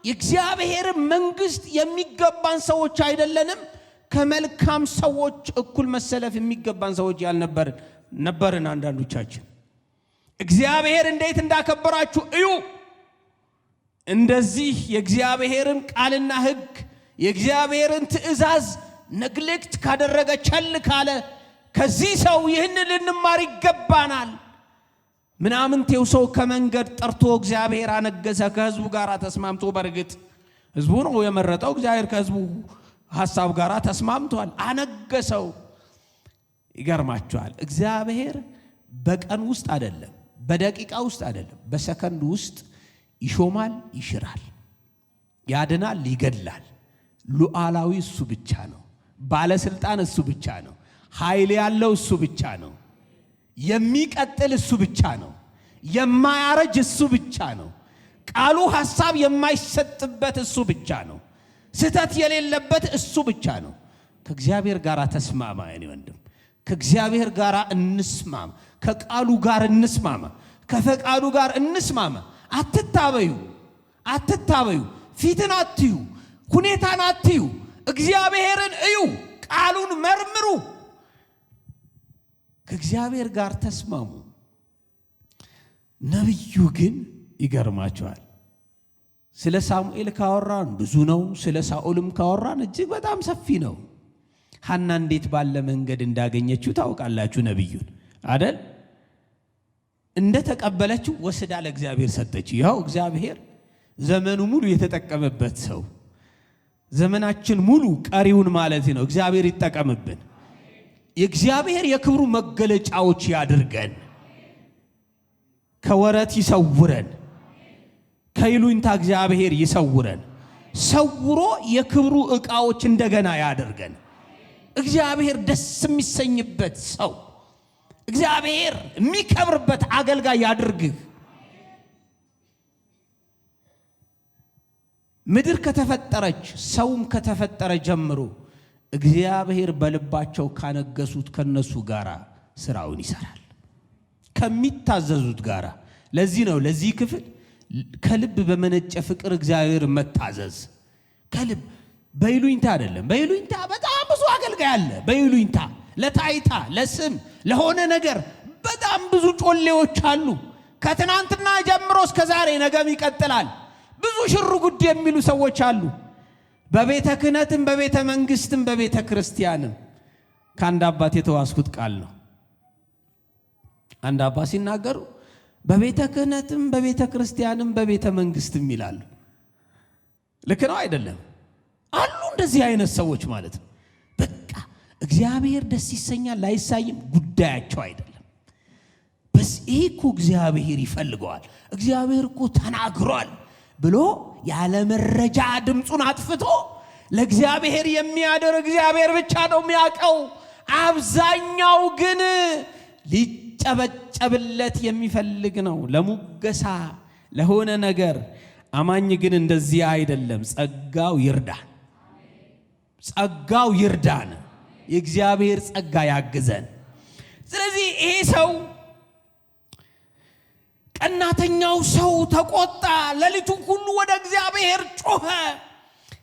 የእግዚአብሔር መንግስት የሚገባን ሰዎች አይደለንም። ከመልካም ሰዎች እኩል መሰለፍ የሚገባን ሰዎች ነበርን አንዳንዶቻችን። እግዚአብሔር እንዴት እንዳከበራችሁ እዩ። እንደዚህ የእግዚአብሔርን ቃልና ሕግ የእግዚአብሔርን ትእዛዝ ነግሌክት ካደረገ ቸል ካለ ከዚህ ሰው ይህን ልንማር ይገባናል። ምናምንቴው ሰው ከመንገድ ጠርቶ እግዚአብሔር አነገሰ ከህዝቡ ጋር ተስማምቶ። በርግጥ ህዝቡ ነው የመረጠው። እግዚአብሔር ከህዝቡ ሐሳብ ጋር ተስማምቷል፣ አነገሰው። ይገርማችኋል፣ እግዚአብሔር በቀን ውስጥ አይደለም፣ በደቂቃ ውስጥ አይደለም፣ በሰከንድ ውስጥ ይሾማል፣ ይሽራል፣ ያድናል፣ ይገድላል። ሉዓላዊ እሱ ብቻ ነው። ባለስልጣን እሱ ብቻ ነው። ኃይል ያለው እሱ ብቻ ነው። የሚቀጥል እሱ ብቻ ነው። የማያረጅ እሱ ብቻ ነው። ቃሉ ሐሳብ የማይሰጥበት እሱ ብቻ ነው። ስህተት የሌለበት እሱ ብቻ ነው። ከእግዚአብሔር ጋር ተስማማ የኔ ወንድም፣ ከእግዚአብሔር ጋር እንስማማ፣ ከቃሉ ጋር እንስማማ፣ ከፈቃዱ ጋር እንስማማ። አትታበዩ፣ ፊትን አትዩ፣ ሁኔታን አትዩ፣ እግዚአብሔርን እዩ፣ ቃሉን መርምሩ፣ ከእግዚአብሔር ጋር ተስማሙ። ነብዩ ግን ይገርማቸዋል። ስለ ሳሙኤል ካወራን ብዙ ነው፣ ስለ ሳኦልም ካወራን እጅግ በጣም ሰፊ ነው። ሐና እንዴት ባለ መንገድ እንዳገኘችው ታውቃላችሁ? ነብዩን አይደል? እንደ ተቀበለችው ወስዳ ለእግዚአብሔር ሰጠች። ያው እግዚአብሔር ዘመኑ ሙሉ የተጠቀመበት ሰው፣ ዘመናችን ሙሉ ቀሪውን ማለት ነው እግዚአብሔር ይጠቀምብን። የእግዚአብሔር የክብሩ መገለጫዎች ያድርገን። ከወረት ይሰውረን፣ ከይሉኝታ እግዚአብሔር ይሰውረን። ሰውሮ የክብሩ ዕቃዎች እንደገና ያድርገን። እግዚአብሔር ደስ የሚሰኝበት ሰው፣ እግዚአብሔር የሚከብርበት አገልጋይ ያድርግህ። ምድር ከተፈጠረች ሰውም ከተፈጠረ ጀምሮ እግዚአብሔር በልባቸው ካነገሱት ከነሱ ጋር ስራውን ይሰራል፣ ከሚታዘዙት ጋር። ለዚህ ነው ለዚህ ክፍል ከልብ በመነጨ ፍቅር እግዚአብሔር መታዘዝ። ከልብ በይሉኝታ አይደለም። በይሉኝታ በጣም ብዙ አገልጋይ አለ። በይሉኝታ ለታይታ ለስም ለሆነ ነገር በጣም ብዙ ጮሌዎች አሉ። ከትናንትና ጀምሮ እስከ ዛሬ ነገም ይቀጥላል። ብዙ ሽር ጉድ የሚሉ ሰዎች አሉ። በቤተ ክህነትም በቤተ መንግስትም በቤተ ክርስቲያንም። ከአንድ አባት የተዋስኩት ቃል ነው። አንድ አባት ሲናገሩ በቤተ ክህነትም በቤተ ክርስቲያንም በቤተ መንግስትም ይላሉ። ልክ ነው አይደለም? አሉ እንደዚህ አይነት ሰዎች ማለት ነው። በቃ እግዚአብሔር ደስ ይሰኛል ላይሳይም ጉዳያቸው አይደለም። በስ ይሄ እኮ እግዚአብሔር ይፈልገዋል፣ እግዚአብሔር እኮ ተናግሯል ብሎ ያለ መረጃ ድምፁን አጥፍቶ ለእግዚአብሔር የሚያደር እግዚአብሔር ብቻ ነው የሚያውቀው። አብዛኛው ግን ሊጨበጨብለት የሚፈልግ ነው፣ ለሙገሳ ለሆነ ነገር። አማኝ ግን እንደዚህ አይደለም። ጸጋው ይርዳን፣ ጸጋው ይርዳን። የእግዚአብሔር ጸጋ ያግዘን። ስለዚህ ይሄ ሰው ቀናተኛው ሰው ተቆጣ፣ ሌሊቱን ሁሉ ወደ እግዚአብሔር ጮኸ።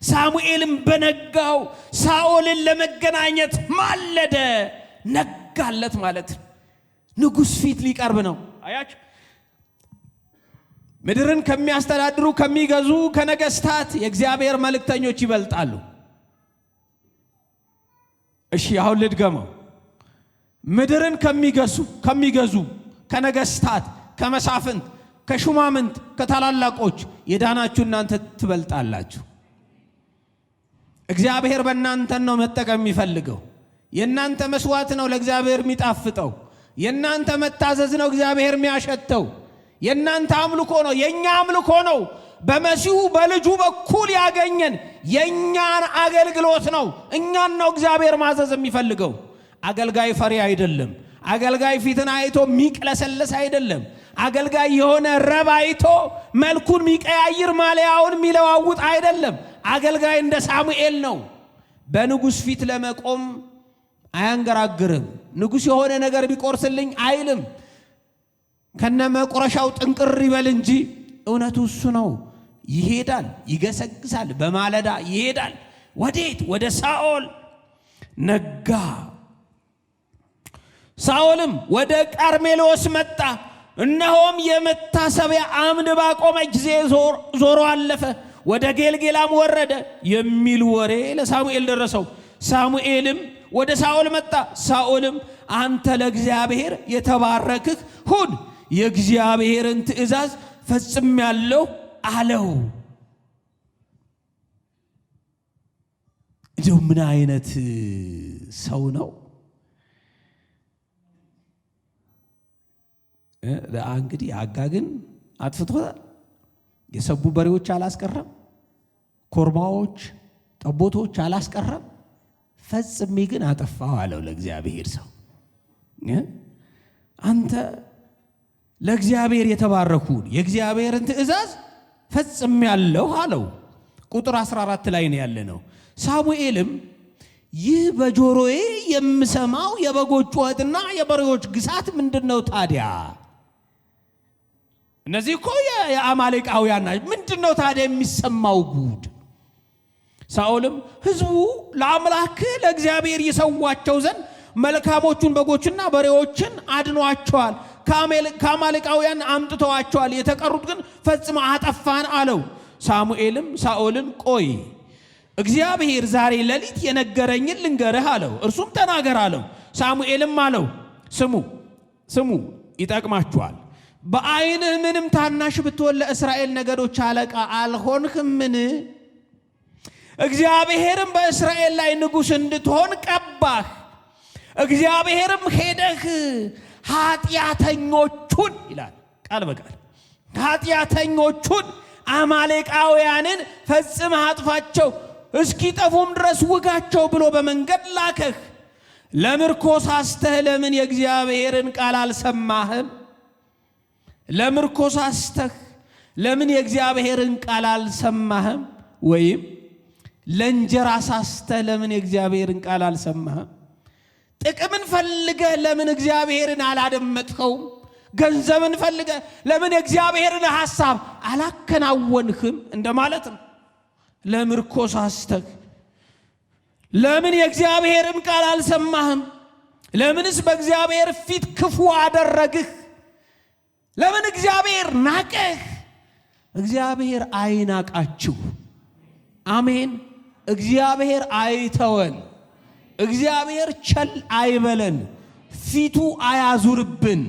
ሳሙኤልም በነጋው ሳኦልን ለመገናኘት ማለደ። ነጋለት ማለት ንጉሥ ፊት ሊቀርብ ነው። አያችሁ፣ ምድርን ከሚያስተዳድሩ ከሚገዙ ከነገስታት የእግዚአብሔር መልእክተኞች ይበልጣሉ። እሺ አሁን ልድገመው። ምድርን ከሚገዙ ከነገስታት ከመሳፍንት ከሹማምንት ከታላላቆች የዳናችሁ እናንተ ትበልጣላችሁ። እግዚአብሔር በእናንተ ነው መጠቀም የሚፈልገው። የእናንተ መስዋዕት ነው ለእግዚአብሔር የሚጣፍጠው። የእናንተ መታዘዝ ነው እግዚአብሔር የሚያሸተው። የእናንተ አምልኮ ነው የኛ አምልኮ ነው። በመሲሁ በልጁ በኩል ያገኘን የኛን አገልግሎት ነው። እኛን ነው እግዚአብሔር ማዘዝ የሚፈልገው። አገልጋይ ፈሪ አይደለም። አገልጋይ ፊትን አይቶ ሚቅለሰለስ አይደለም። አገልጋይ የሆነ ረብ አይቶ መልኩን ሚቀያይር ማሊያውን ሚለዋውጥ አይደለም። አገልጋይ እንደ ሳሙኤል ነው። በንጉሥ ፊት ለመቆም አያንገራግርም። ንጉሥ የሆነ ነገር ቢቆርስልኝ አይልም። ከነ መቁረሻው ጥንቅር ይበል እንጂ እውነቱ እሱ ነው። ይሄዳል፣ ይገሰግሳል፣ በማለዳ ይሄዳል። ወዴት? ወደ ሳኦል። ነጋ። ሳኦልም ወደ ቀርሜሎስ መጣ። እነሆም የመታሰቢያ አምድ ባቆመ ጊዜ ዞሮ አለፈ፣ ወደ ጌልጌላም ወረደ የሚል ወሬ ለሳሙኤል ደረሰው። ሳሙኤልም ወደ ሳኦል መጣ። ሳኦልም አንተ ለእግዚአብሔር የተባረክህ ሁን፣ የእግዚአብሔርን ትእዛዝ ፈጽሜያለሁ አለው። እንደው ምን አይነት ሰው ነው? እንግዲህ አጋግን አጥፍቶታል። የሰቡ በሬዎች አላስቀረም፣ ኮርማዎች ጠቦቶች አላስቀረም። ፈጽሜ ግን አጠፋው አለው ለእግዚአብሔር ሰው። አንተ ለእግዚአብሔር የተባረኩን የእግዚአብሔርን ትእዛዝ ፈጽሜያለሁ አለው። ቁጥር 14 ላይ ነው ያለነው። ሳሙኤልም ይህ በጆሮዬ የምሰማው የበጎች ጩኸትና የበሬዎች ግሳት ምንድነው ታዲያ? እነዚህ እኮ የአማሌቃውያን ናቸው። ምንድነው ታዲያ የሚሰማው ጉድ? ሳኦልም ሕዝቡ ለአምላክ ለእግዚአብሔር ይሰዋቸው ዘንድ መልካሞቹን በጎችና በሬዎችን አድኗቸዋል፣ ከአማሌቃውያን አምጥተዋቸዋል፣ የተቀሩት ግን ፈጽሞ አጠፋን አለው። ሳሙኤልም ሳኦልን ቆይ እግዚአብሔር ዛሬ ሌሊት የነገረኝን ልንገርህ አለው። እርሱም ተናገር አለው። ሳሙኤልም አለው ስሙ ይጠቅማችኋል። በዓይንህ ምንም ታናሽ ብትሆን ለእስራኤል ነገዶች አለቃ አልሆንህምን? እግዚአብሔርም በእስራኤል ላይ ንጉሥ እንድትሆን ቀባህ። እግዚአብሔርም ሄደህ ኃጢአተኞቹን ይላል ቃል በቃል ኃጢአተኞቹን አማሌቃውያንን ፈጽመህ አጥፋቸው፣ እስኪጠፉም ድረስ ውጋቸው ብሎ በመንገድ ላከህ። ለምርኮ ሳስተህ ለምን የእግዚአብሔርን ቃል አልሰማህም? ለምርኮ ሳስተህ ለምን የእግዚአብሔርን ቃል አልሰማህም? ወይም ለእንጀራ ሳስተህ ለምን የእግዚአብሔርን ቃል አልሰማህም? ጥቅምን ፈልገህ ለምን እግዚአብሔርን አላደመጥኸውም? ገንዘብን ፈልገህ ለምን የእግዚአብሔርን ሐሳብ አላከናወንህም እንደማለት ነው። ለምርኮ ሳስተህ ለምን የእግዚአብሔርን ቃል አልሰማህም? ለምንስ በእግዚአብሔር ፊት ክፉ አደረግህ? ለምን እግዚአብሔር ናቀህ? እግዚአብሔር አይናቃችሁ። አሜን። እግዚአብሔር አይተወን። እግዚአብሔር ቸል አይበለን። ፊቱ አያዙርብን።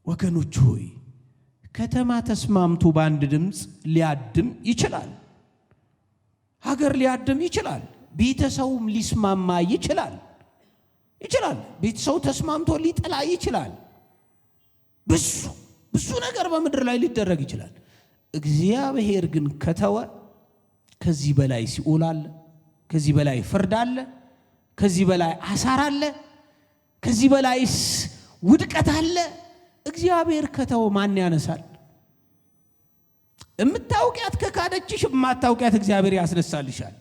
ወገኖች ሆይ ከተማ ተስማምቶ በአንድ ድምፅ ሊያድም ይችላል። ሀገር ሊያድም ይችላል። ቤተሰቡም ሊስማማ ይችላል። ቤተሰቡ ተስማምቶ ሊጠላ ይችላል። ብዙ ነገር በምድር ላይ ሊደረግ ይችላል። እግዚአብሔር ግን ከተወ ከዚህ በላይ ሲኦል አለ፣ ከዚህ በላይ ፍርድ አለ፣ ከዚህ በላይ አሳር አለ፣ ከዚህ በላይስ ውድቀት አለ። እግዚአብሔር ከተወ ማን ያነሳል? እምታውቂያት ከካደችሽ የማታውቂያት እግዚአብሔር ያስነሳልሻል።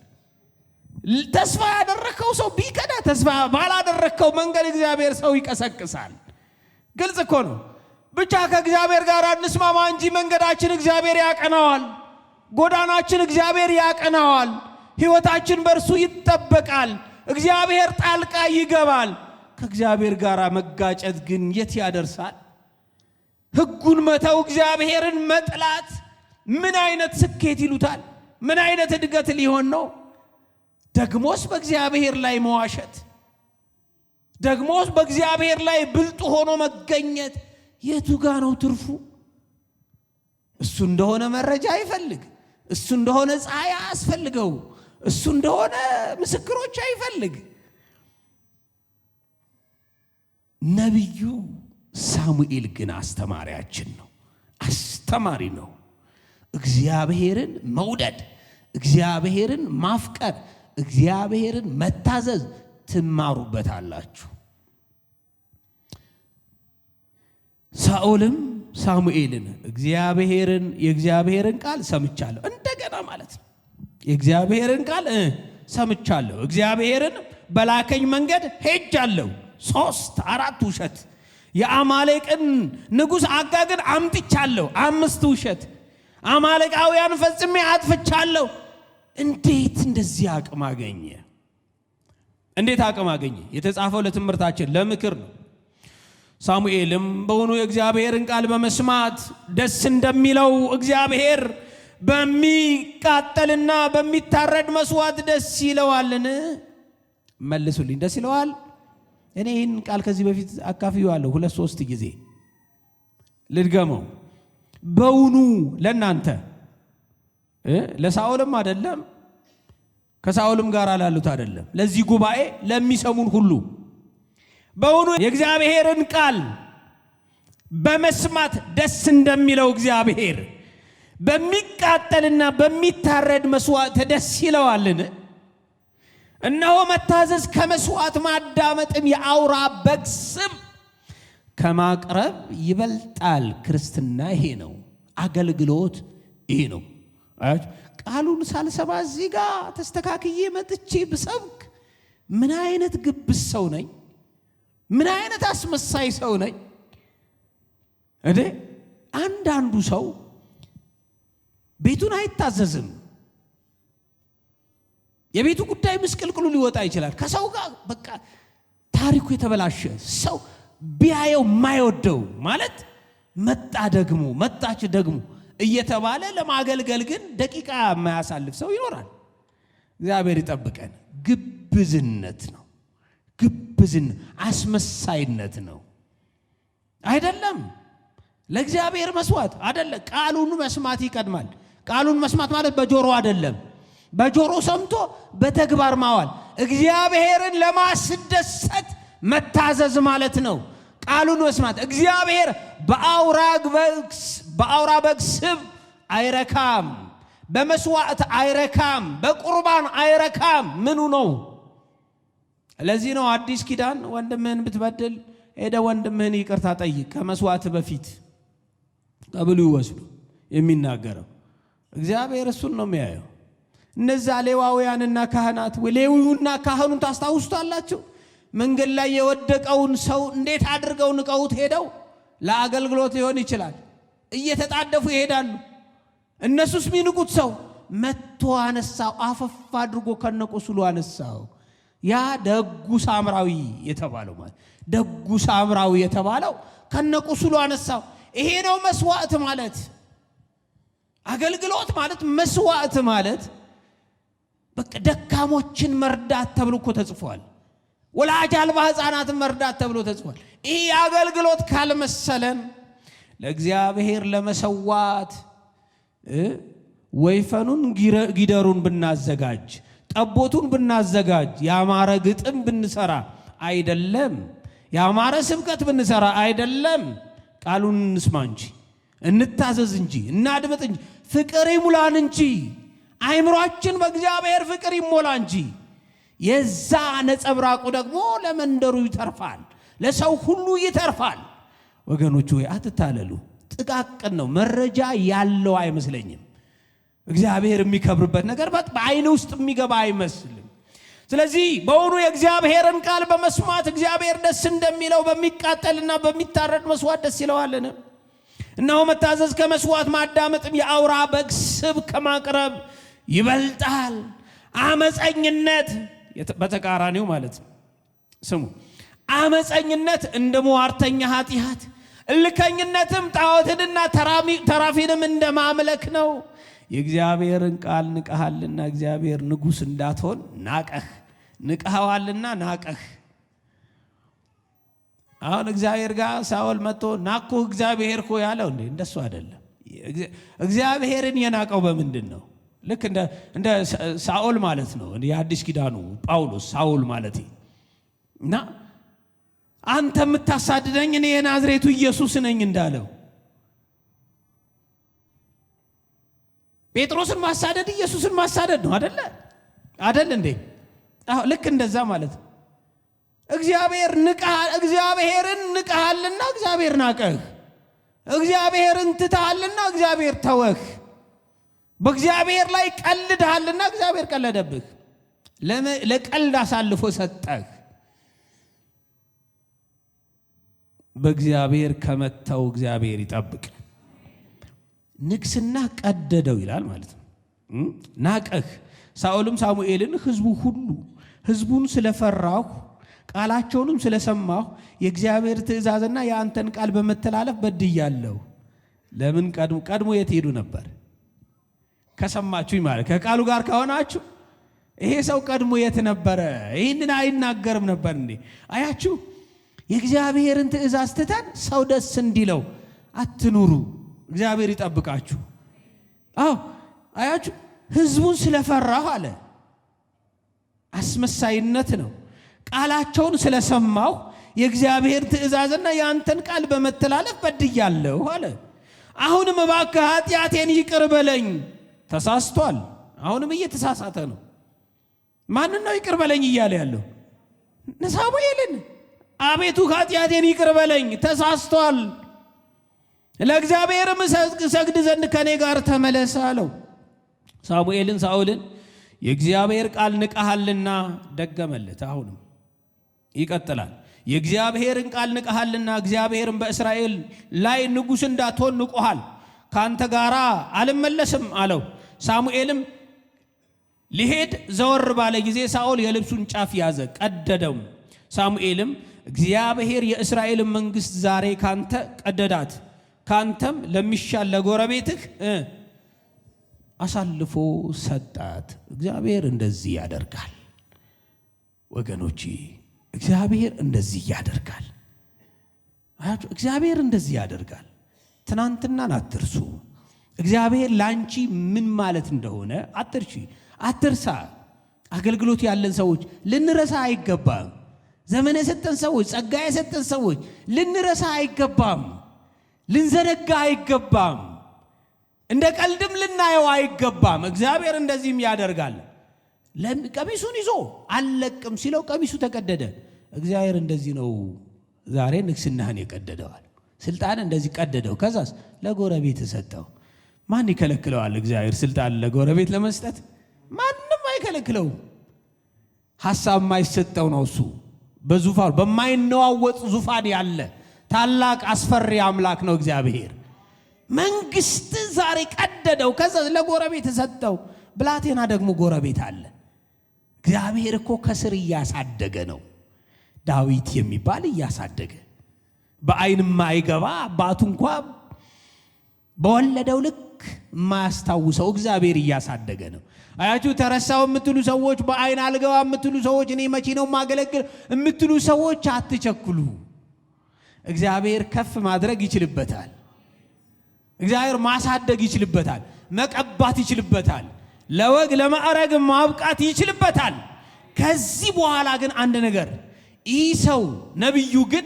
ተስፋ ያደረከው ሰው ቢከዳ ተስፋ ባላደረከው መንገድ እግዚአብሔር ሰው ይቀሰቅሳል። ግልጽ እኮ ነው። ብቻ ከእግዚአብሔር ጋር እንስማማ እንጂ መንገዳችን እግዚአብሔር ያቀናዋል። ጎዳናችን እግዚአብሔር ያቀናዋል። ሕይወታችን በእርሱ ይጠበቃል። እግዚአብሔር ጣልቃ ይገባል። ከእግዚአብሔር ጋር መጋጨት ግን የት ያደርሳል? ሕጉን መተው፣ እግዚአብሔርን መጥላት ምን አይነት ስኬት ይሉታል? ምን አይነት እድገት ሊሆን ነው? ደግሞስ በእግዚአብሔር ላይ መዋሸት፣ ደግሞስ በእግዚአብሔር ላይ ብልጥ ሆኖ መገኘት የቱ ጋ ነው ትርፉ? እሱ እንደሆነ መረጃ አይፈልግ፣ እሱ እንደሆነ ፀሐይ አያስፈልገው፣ እሱ እንደሆነ ምስክሮች አይፈልግ። ነቢዩ ሳሙኤል ግን አስተማሪያችን ነው፣ አስተማሪ ነው። እግዚአብሔርን መውደድ፣ እግዚአብሔርን ማፍቀር፣ እግዚአብሔርን መታዘዝ ትማሩበታላችሁ። ሳኦልም ሳሙኤልን የእግዚአብሔርን ቃል ሰምቻለሁ፣ እንደገና ማለት ነው። የእግዚአብሔርን ቃል ሰምቻለሁ፣ እግዚአብሔርን በላከኝ መንገድ ሄጃለሁ። 3-4 ውሸት። የአማሌቅን ንጉሥ አጋግን አምጥቻለሁ፣ 5 ውሸት። አማሌቃውያን ፈጽሜ አጥፍቻለሁ። እንዴት እንደዚህ አቅም አገኘ? እንዴት አቅም አገኘ? የተጻፈው ለትምህርታችን ለምክር ነው። ሳሙኤልም በውኑ የእግዚአብሔርን ቃል በመስማት ደስ እንደሚለው እግዚአብሔር በሚቃጠልና በሚታረድ መስዋዕት ደስ ይለዋልን? መልሱልኝ። ደስ ይለዋል? እኔ ይህን ቃል ከዚህ በፊት አካፍየዋለሁ 2-3 ጊዜ። ልድገመው። በውኑ ለናንተ ለሳኦልም አይደለም፣ ከሳኦልም ጋር ላሉት አይደለም፣ ለዚህ ጉባኤ ለሚሰሙን ሁሉ በውኑ የእግዚአብሔርን ቃል በመስማት ደስ እንደሚለው እግዚአብሔር በሚቃጠልና በሚታረድ መስዋዕት ደስ ይለዋልን? እነሆ መታዘዝ ከመስዋዕት ማዳመጥም የአውራ በግ ስም ከማቅረብ ይበልጣል። ክርስትና ይሄ ነው። አገልግሎት ይሄ ነው። ቃሉን ሳልሰማ እዚህ ጋር ተስተካክዬ መጥቼ ብሰብክ ምን አይነት ግብስ ሰው ነኝ? ምን አይነት አስመሳይ ሰው ነኝ? አንዳንዱ ሰው ቤቱን አይታዘዝም፣ የቤቱ ጉዳይ ምስቅልቅሉ ሊወጣ ይችላል። ከሰው ጋር በቃ ታሪኩ የተበላሸ ሰው ቢያየው ማይወደው ማለት መጣች ደግሞ እየተባለ ለማገልገል ግን ደቂቃ የማያሳልፍ ሰው ይኖራል። እግዚአብሔር ይጠብቀን። ግብዝነት ነው። አስመሳይነት ነው። አይደለም ለእግዚአብሔር መስዋዕት አይደለም። ቃሉን መስማት ይቀድማል። ቃሉን መስማት ማለት በጆሮ አይደለም። በጆሮ ሰምቶ በተግባር ማዋል እግዚአብሔርን ለማስደሰት መታዘዝ ማለት ነው። ቃሉን መስማት እግዚአብሔር በአውራ በግ ስብ አይረካም፣ በመስዋዕት አይረካም፣ በቁርባን አይረካም። ምኑ ነው? ለዚህ ነው አዲስ ኪዳን ወንድምህን ብትበድል ሄደ ወንድምህን ይቅርታ ጠይቅ ከመስዋዕት በፊት ተብሎ ይወስዱ የሚናገረው። እግዚአብሔር እሱን ነው የሚያየው። እነዛ ሌዋውያንና ካህናት ሌዊውና ካህኑን ታስታውሱታላችሁ? መንገድ ላይ የወደቀውን ሰው እንዴት አድርገው ንቀውት ሄደው ለአገልግሎት ሊሆን ይችላል እየተጣደፉ ይሄዳሉ። እነሱስ ሚንቁት ሰው መጥቶ አነሳው፣ አፈፍ አድርጎ ከነቁስሉ አነሳው። ያ ደጉ ሳምራዊ የተባለው ማለት ደጉ ሳምራዊ የተባለው ከነቁስሉ አነሳው። ይሄ ነው መስዋዕት ማለት። አገልግሎት ማለት መስዋዕት ማለት በቃ ደካሞችን መርዳት ተብሎ እኮ ተጽፏል። ወላጅ አልባ ሕፃናትን መርዳት ተብሎ ተጽፏል። ይሄ አገልግሎት ካልመሰለን ለእግዚአብሔር ለመሰዋት ወይፈኑን ጊደሩን ብናዘጋጅ ጠቦቱን ብናዘጋጅ ያማረ ግጥም ብንሰራ አይደለም፣ ያማረ ስብከት ብንሰራ አይደለም። ቃሉን እንስማ እንጂ እንታዘዝ እንጂ እናድምጥ እንጂ ፍቅር ይሙላን እንጂ አይምሯችን በእግዚአብሔር ፍቅር ይሞላ እንጂ የዛ ነጸብራቁ ደግሞ ለመንደሩ ይተርፋል፣ ለሰው ሁሉ ይተርፋል። ወገኖች ሆይ አትታለሉ። ጥቃቅን ነው፣ መረጃ ያለው አይመስለኝም። እግዚአብሔር የሚከብርበት ነገር በአይን ውስጥ የሚገባ አይመስልም። ስለዚህ በእውኑ የእግዚአብሔርን ቃል በመስማት እግዚአብሔር ደስ እንደሚለው በሚቃጠልና በሚታረድ መስዋዕት ደስ ይለዋልን? እነሆ መታዘዝ ከመስዋዕት ማዳመጥም የአውራ በግ ስብ ከማቅረብ ይበልጣል። አመፀኝነት በተቃራኒው ማለት ነው። ስሙ፣ አመፀኝነት እንደ ሟርተኛ ኃጢአት፣ እልከኝነትም ጣዖትንና ተራፊንም እንደ ማምለክ ነው። የእግዚአብሔርን ቃል ንቀሃልና እግዚአብሔር ንጉሥ እንዳትሆን ናቀህ። ንቀሃዋልና ናቀህ። አሁን እግዚአብሔር ጋር ሳኦል መጥቶ ናኩ እግዚአብሔር እኮ ያለው እንደሱ አይደለም። እግዚአብሔርን የናቀው በምንድን ነው? ልክ እንደ ሳኦል ማለት ነው። የአዲስ ኪዳኑ ጳውሎስ ሳኦል ማለት እና አንተ የምታሳድደኝ እኔ የናዝሬቱ ኢየሱስ ነኝ እንዳለው ጴጥሮስን ማሳደድ ኢየሱስን ማሳደድ ነው አይደል እንዴ? ልክ እንደዛ ማለት ነው። እግዚአብሔርን ንቀሃልና እግዚአብሔር ናቀህ። እግዚአብሔርን ትተሃልና እግዚአብሔር ተወህ። በእግዚአብሔር ላይ ቀልድሃልና እግዚአብሔር ቀለደብህ። ለቀልድ አሳልፎ ሰጠህ። በእግዚአብሔር ከመተው እግዚአብሔር ይጠብቅ። ንግስና ቀደደው ይላል ማለት ነው። ናቀህ። ሳኦልም ሳሙኤልን ሕዝቡን ስለፈራሁ ቃላቸውንም ስለሰማሁ የእግዚአብሔር ትእዛዝና የአንተን ቃል በመተላለፍ በድያለሁ። ለምን ቀድሞ የት ሄዱ ነበር? ከሰማችሁኝ ማለት ከቃሉ ጋር ከሆናችሁ ይሄ ሰው ቀድሞ የት ነበረ? ይህንን አይናገርም ነበር እንዴ? አያችሁ፣ የእግዚአብሔርን ትእዛዝ ትተን ሰው ደስ እንዲለው አትኑሩ። እግዚአብሔር ይጠብቃችሁ። አያችሁ፣ ሕዝቡን ስለፈራሁ አለ። አስመሳይነት ነው። ቃላቸውን ስለሰማሁ የእግዚአብሔር ትእዛዝና የአንተን ቃል በመተላለፍ በድያለሁ አለ። አሁንም እባክህ ኃጢአቴን ይቅር በለኝ። ተሳስቷል። አሁንም እየተሳሳተ ነው። ማንን ነው ይቅር በለኝ እያለ ያለው? ሳሙኤልን። አቤቱ ኃጢአቴን ይቅር በለኝ፣ ተሳስቷል። ለእግዚአብሔርም እሰግድ ዘንድ ከኔ ጋር ተመለስ አለው። ሳሙኤልን ሳኦልን የእግዚአብሔር ቃል ንቀሃልና ደገመለት። አሁንም ይቀጥላል። የእግዚአብሔርን ቃል ንቀሃልና እግዚአብሔርን በእስራኤል ላይ ንጉሥ እንዳትሆን ንቆሃል። ካንተ ጋር አልመለስም አለው። ሳሙኤልም ሊሄድ ዘወር ባለ ጊዜ ሳኦል የልብሱን ጫፍ ያዘ፣ ቀደደው። ሳሙኤልም እግዚአብሔር የእስራኤልን መንግስት ዛሬ ካንተ ቀደዳት፣ ካንተም ለሚሻል ለጎረቤትህ አሳልፎ ሰጣት። እግዚአብሔር እንደዚህ ያደርጋል ወገኖቼ፣ እግዚአብሔር እንደዚህ ያደርጋል። እግዚአብሔር እንደዚህ ያደርጋል። ትናንትናን አትርሱ። እግዚአብሔር ላንቺ ምን ማለት እንደሆነ አትርሳ። አገልግሎት ያለን ሰዎች ልንረሳ አይገባም። ዘመን የሰጠን ሰዎች፣ ጸጋ የሰጠን ሰዎች ልንረሳ አይገባም። ልንዘነጋ አይገባም። እንደ ቀልድም ልናየው አይገባም። እግዚአብሔር እንደዚህም ያደርጋል። ቀሚሱን ይዞ አልለቅም ሲለው ቀሚሱ ተቀደደ። እግዚአብሔር እንደዚህ ነው ዛሬ ንግስናህን የቀደደዋል። ስልጣን እንደዚህ ቀደደው። ከዛስ ለጎረቤት ሰጠው። ማን ይከለክለዋል? እግዚአብሔር ስልጣን ለጎረቤት ለመስጠት ማንም አይከለክለው። ሐሳብ የማይሰጠው ነው እሱ። በዙፋን በማይነዋወጥ ዙፋን ያለ ታላቅ አስፈሪ አምላክ ነው እግዚአብሔር። መንግስት ዛሬ ቀደደው። ከዛ ለጎረቤት ሰጠው። ብላቴና ደግሞ ጎረቤት አለ። እግዚአብሔር እኮ ከስር እያሳደገ ነው። ዳዊት የሚባል እያሳደገ በአይን ማይገባ አባቱ እንኳ በወለደው ልክ ማያስታውሰው እግዚአብሔር እያሳደገ ነው። አያችሁ፣ ተረሳው የምትሉ ሰዎች፣ በአይን አልገባ የምትሉ ሰዎች፣ እኔ መቼ ነው ማገለግል የምትሉ ሰዎች አትቸኩሉ። እግዚአብሔር ከፍ ማድረግ ይችልበታል። እግዚአብሔር ማሳደግ ይችልበታል። መቀባት ይችልበታል። ለወግ ለማዕረግ ማብቃት ይችልበታል። ከዚህ በኋላ ግን አንድ ነገር፣ ይህ ሰው ነብዩ ግን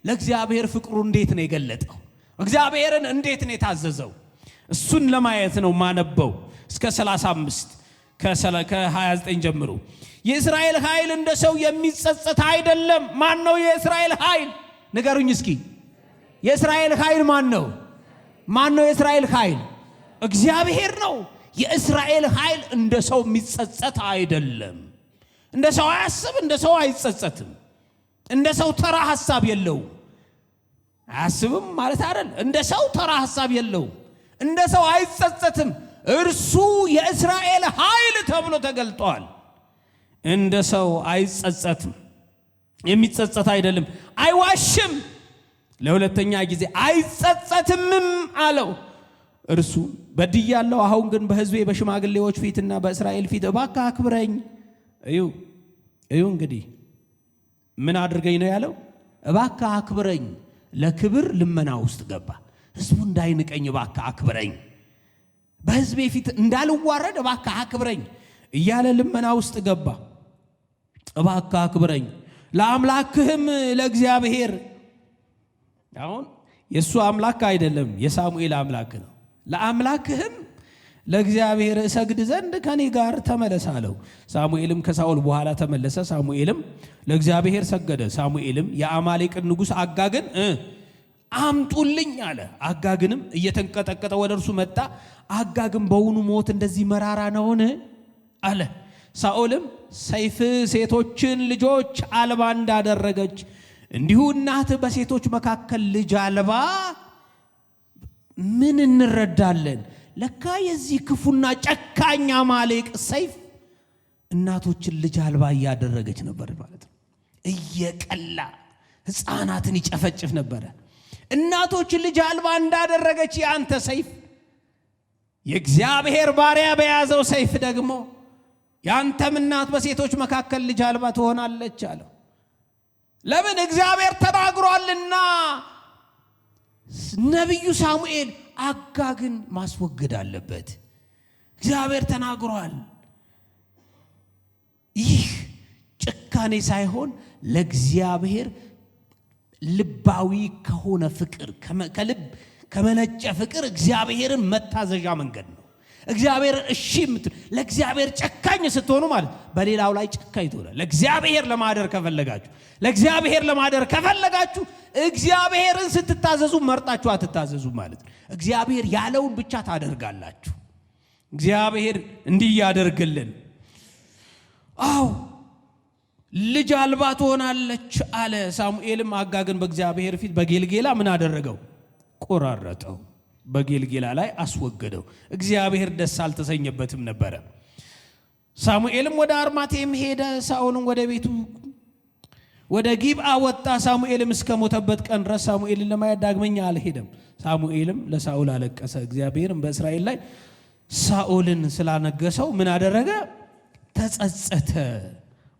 ለእግዚአብሔር ፍቅሩ እንዴት ነው የገለጠው? እግዚአብሔርን እንዴት ነው የታዘዘው? እሱን ለማየት ነው ማነበው እስከ 35 ከ29 ጀምሮ። የእስራኤል ኃይል እንደ ሰው የሚጸጸት አይደለም። ማን ነው የእስራኤል ኃይል? ንገሩኝ እስኪ። የእስራኤል ኃይል ማን ነው? ማን ነው የእስራኤል ኃይል? እግዚአብሔር ነው። የእስራኤል ኃይል እንደ ሰው የሚጸጸት አይደለም። እንደ ሰው አያስብ፣ እንደ ሰው አይጸጸትም። እንደ ሰው ተራ ሐሳብ የለው። አያስብም ማለት አይደል። እንደ ሰው ተራ ሐሳብ የለው። እንደ ሰው አይጸጸትም። እርሱ የእስራኤል ኃይል ተብሎ ተገልጧል። እንደ ሰው አይጸጸትም፣ የሚጸጸት አይደለም። አይዋሽም፣ ለሁለተኛ ጊዜ አይጸጸትምም አለው። እርሱ በድያለሁ፣ አሁን ግን በሕዝቤ በሽማግሌዎች ፊትና በእስራኤል ፊት እባክህ አክብረኝ። እዩ እንግዲህ ምን አድርገኝ ነው ያለው? እባክህ አክብረኝ። ለክብር ልመና ውስጥ ገባ። ሕዝቡ እንዳይንቀኝ እባክህ አክብረኝ፣ በሕዝቤ ፊት እንዳልዋረድ እባክህ አክብረኝ እያለ ልመና ውስጥ ገባ። እባክህ አክብረኝ፣ ለአምላክህም ለእግዚአብሔር። አሁን የእሱ አምላክ አይደለም፣ የሳሙኤል አምላክ ነው። ለአምላክህም ለእግዚአብሔር እሰግድ ዘንድ ከኔ ጋር ተመለስ አለው። ሳሙኤልም ከሳኦል በኋላ ተመለሰ። ሳሙኤልም ለእግዚአብሔር ሰገደ። ሳሙኤልም የአማሌቅን ንጉሥ አጋግን አምጡልኝ አለ። አጋግንም እየተንቀጠቀጠ ወደ እርሱ መጣ። አጋግም በውኑ ሞት እንደዚህ መራራ ነውን አለ። ሳኦልም ሰይፍ ሴቶችን ልጆች አልባ እንዳደረገች እንዲሁ እናት በሴቶች መካከል ልጅ አልባ ምን እንረዳለን? ለካ የዚህ ክፉና ጨካኝ አማሌቅ ሰይፍ እናቶችን ልጅ አልባ እያደረገች ነበር ማለት ነው። እየቀላ ሕፃናትን ይጨፈጭፍ ነበረ። እናቶችን ልጅ አልባ እንዳደረገች የአንተ ሰይፍ የእግዚአብሔር ባሪያ በያዘው ሰይፍ ደግሞ የአንተም እናት በሴቶች መካከል ልጅ አልባ ትሆናለች አለው። ለምን? እግዚአብሔር ተናግሯልና። ነቢዩ ሳሙኤል አጋግን ማስወገድ አለበት። እግዚአብሔር ተናግሯል። ይህ ጭካኔ ሳይሆን ለእግዚአብሔር ልባዊ ከሆነ ፍቅር ከልብ ከመነጨ ፍቅር እግዚአብሔርን መታዘዣ መንገድ ነው። እግዚአብሔር እሺ የምትሉ ለእግዚአብሔር ጨካኝ ስትሆኑ ማለት በሌላው ላይ ጨካኝ ትሆናላችሁ። ለእግዚአብሔር ለማደር ከፈለጋችሁ ለእግዚአብሔር ለማደር ከፈለጋችሁ እግዚአብሔርን ስትታዘዙ መርጣችሁ አትታዘዙ ማለት ነው። እግዚአብሔር ያለውን ብቻ ታደርጋላችሁ። እግዚአብሔር እንዲህ ያደርግልን። አው ልጅ አልባ ትሆናለች አለ። ሳሙኤልም አጋግን በእግዚአብሔር ፊት በጌልጌላ ምን አደረገው? ቆራረጠው። በጌልጌላ ላይ አስወገደው። እግዚአብሔር ደስ አልተሰኘበትም ነበረ። ሳሙኤልም ወደ አርማቴም ሄደ፣ ሳኦልም ወደ ቤቱ ወደ ጊብዓ ወጣ። ሳሙኤልም እስከ ሞተበት ቀን ድረስ ሳሙኤልን ለማየት ዳግመኛ አልሄደም። ሳሙኤልም ለሳኦል አለቀሰ። እግዚአብሔርም በእስራኤል ላይ ሳኦልን ስላነገሰው ምን አደረገ? ተጸጸተ።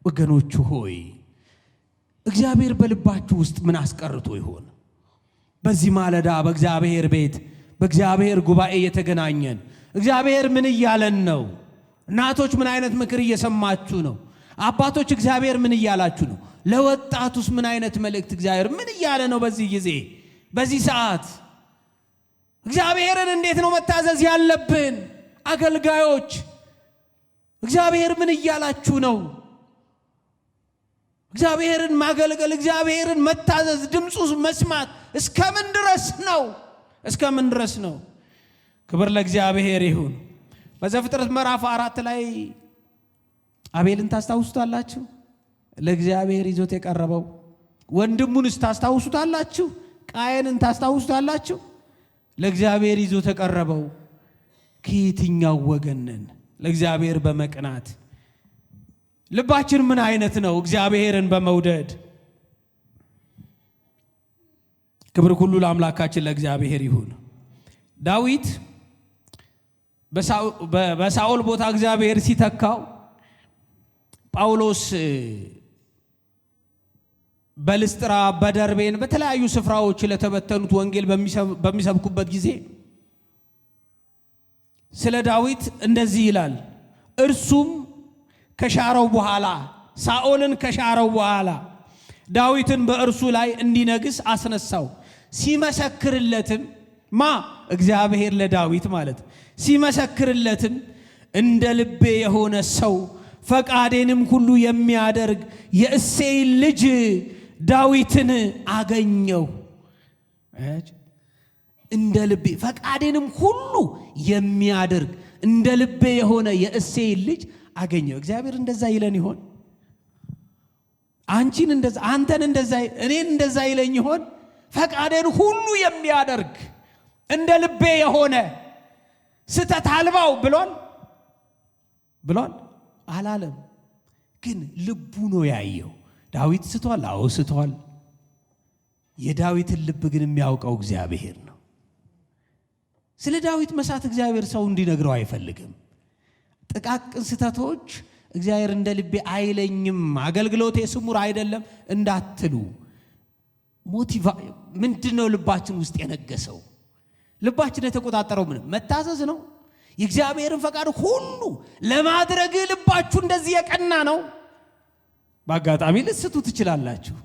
ወገኖቹ ሆይ እግዚአብሔር በልባችሁ ውስጥ ምን አስቀርቶ ይሆን? በዚህ ማለዳ በእግዚአብሔር ቤት በእግዚአብሔር ጉባኤ የተገናኘን እግዚአብሔር ምን እያለን ነው? እናቶች ምን አይነት ምክር እየሰማችሁ ነው? አባቶች እግዚአብሔር ምን እያላችሁ ነው? ለወጣቱስ ምን አይነት መልእክት እግዚአብሔር ምን እያለ ነው? በዚህ ጊዜ በዚህ ሰዓት እግዚአብሔርን እንዴት ነው መታዘዝ ያለብን? አገልጋዮች እግዚአብሔር ምን እያላችሁ ነው? እግዚአብሔርን ማገልገል፣ እግዚአብሔርን መታዘዝ፣ ድምፁ መስማት እስከምን ድረስ ነው? እስከምን ድረስ ነው? ክብር ለእግዚአብሔር ይሁን። በዘፍጥረት ምዕራፍ 4 ላይ አቤልን ታስታውሱታላችሁ? ለእግዚአብሔር ይዞት የቀረበው ወንድሙንስ ታስታውሱታላችሁ? ቃየንን ታስታውሱታላችሁ? ለእግዚአብሔር ይዞት የቀረበው ከየትኛው ወገን ነን? ለእግዚአብሔር በመቅናት ልባችን ምን አይነት ነው? እግዚአብሔርን በመውደድ ክብር ሁሉ ለአምላካችን ለእግዚአብሔር ይሁን። ዳዊት በሳኦል ቦታ እግዚአብሔር ሲተካው ጳውሎስ በልስጥራ በደርቤን በተለያዩ ስፍራዎች ለተበተኑት ወንጌል በሚሰብኩበት ጊዜ ስለ ዳዊት እንደዚህ ይላል። እርሱም ከሻረው በኋላ ሳኦልን ከሻረው በኋላ ዳዊትን በእርሱ ላይ እንዲነግስ አስነሳው። ሲመሰክርለትም እግዚአብሔር ለዳዊት ማለት ሲመሰክርለትም እንደ ልቤ የሆነ ሰው ፈቃዴንም ሁሉ የሚያደርግ የእሴይ ልጅ ዳዊትን አገኘው። እንደ ልቤ ፈቃዴንም ሁሉ የሚያደርግ እንደ ልቤ የሆነ የእሴይ ልጅ አገኘው። እግዚአብሔር እንደዛ ይለን ይሆን? አንቺን እንደዛ፣ አንተን እንደዛ፣ እኔን እንደዛ ይለኝ ይሆን? ፈቃዴን ሁሉ የሚያደርግ እንደ ልቤ የሆነ ስተት አልባው ብሏል አላለም። ግን ልቡ ነው ያየው። ዳዊት ስቷል? አዎ ስቷል። የዳዊትን ልብ ግን የሚያውቀው እግዚአብሔር ነው። ስለ ዳዊት መሳት እግዚአብሔር ሰው እንዲነግረው አይፈልግም። ጥቃቅን ስተቶች እግዚአብሔር እንደ ልቤ አይለኝም፣ አገልግሎቴ ስሙር አይደለም እንዳትሉ። ምንድነው ልባችን ውስጥ የነገሰው? ልባችን የተቆጣጠረው ምን? መታዘዝ ነው። የእግዚአብሔርን ፈቃድ ሁሉ ለማድረግ ልባችሁ እንደዚህ የቀና ነው። በአጋጣሚ ልስቱ ትችላላችሁ።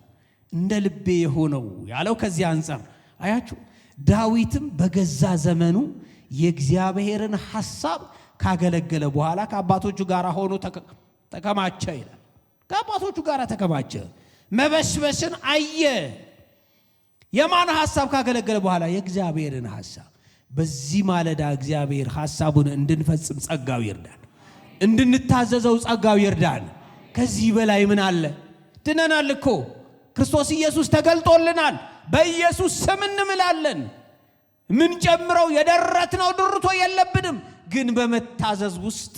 እንደ ልቤ የሆነው ያለው ከዚህ አንፃር አያችሁ። ዳዊትም በገዛ ዘመኑ የእግዚአብሔርን ሐሳብ ካገለገለ በኋላ ከአባቶቹ ጋር ሆኖ ተከማቸ ይላል። ከአባቶቹ ጋር ተከማቸ፣ መበስበስን አየ። የማን ሐሳብ ካገለገለ በኋላ? የእግዚአብሔርን ሐሳብ። በዚህ ማለዳ እግዚአብሔር ሐሳቡን እንድንፈጽም ጸጋው ይርዳን፣ እንድንታዘዘው ጸጋው ይርዳን። ከዚህ በላይ ምን አለ? ድነናል እኮ ክርስቶስ ኢየሱስ ተገልጦልናል። በኢየሱስ ስም እንምላለን። ምን ጨምረው የደረትነው ድርቶ የለብንም። ግን በመታዘዝ ውስጥ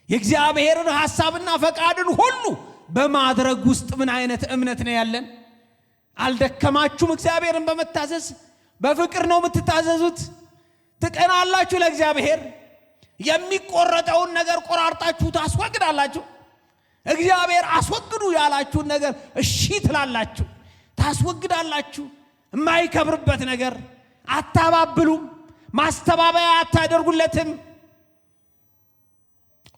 የእግዚአብሔርን ሐሳብና ፈቃድን ሁሉ በማድረግ ውስጥ ምን አይነት እምነት ነው ያለን? አልደከማችሁም? እግዚአብሔርን በመታዘዝ በፍቅር ነው የምትታዘዙት። ትቀናላችሁ ለእግዚአብሔር። የሚቆረጠውን ነገር ቆራርጣችሁ ታስወግዳላችሁ። እግዚአብሔር አስወግዱ ያላችሁን ነገር እሺ ትላላችሁ፣ ታስወግዳላችሁ። የማይከብርበት ነገር አታባብሉም፣ ማስተባበያ አታደርጉለትም።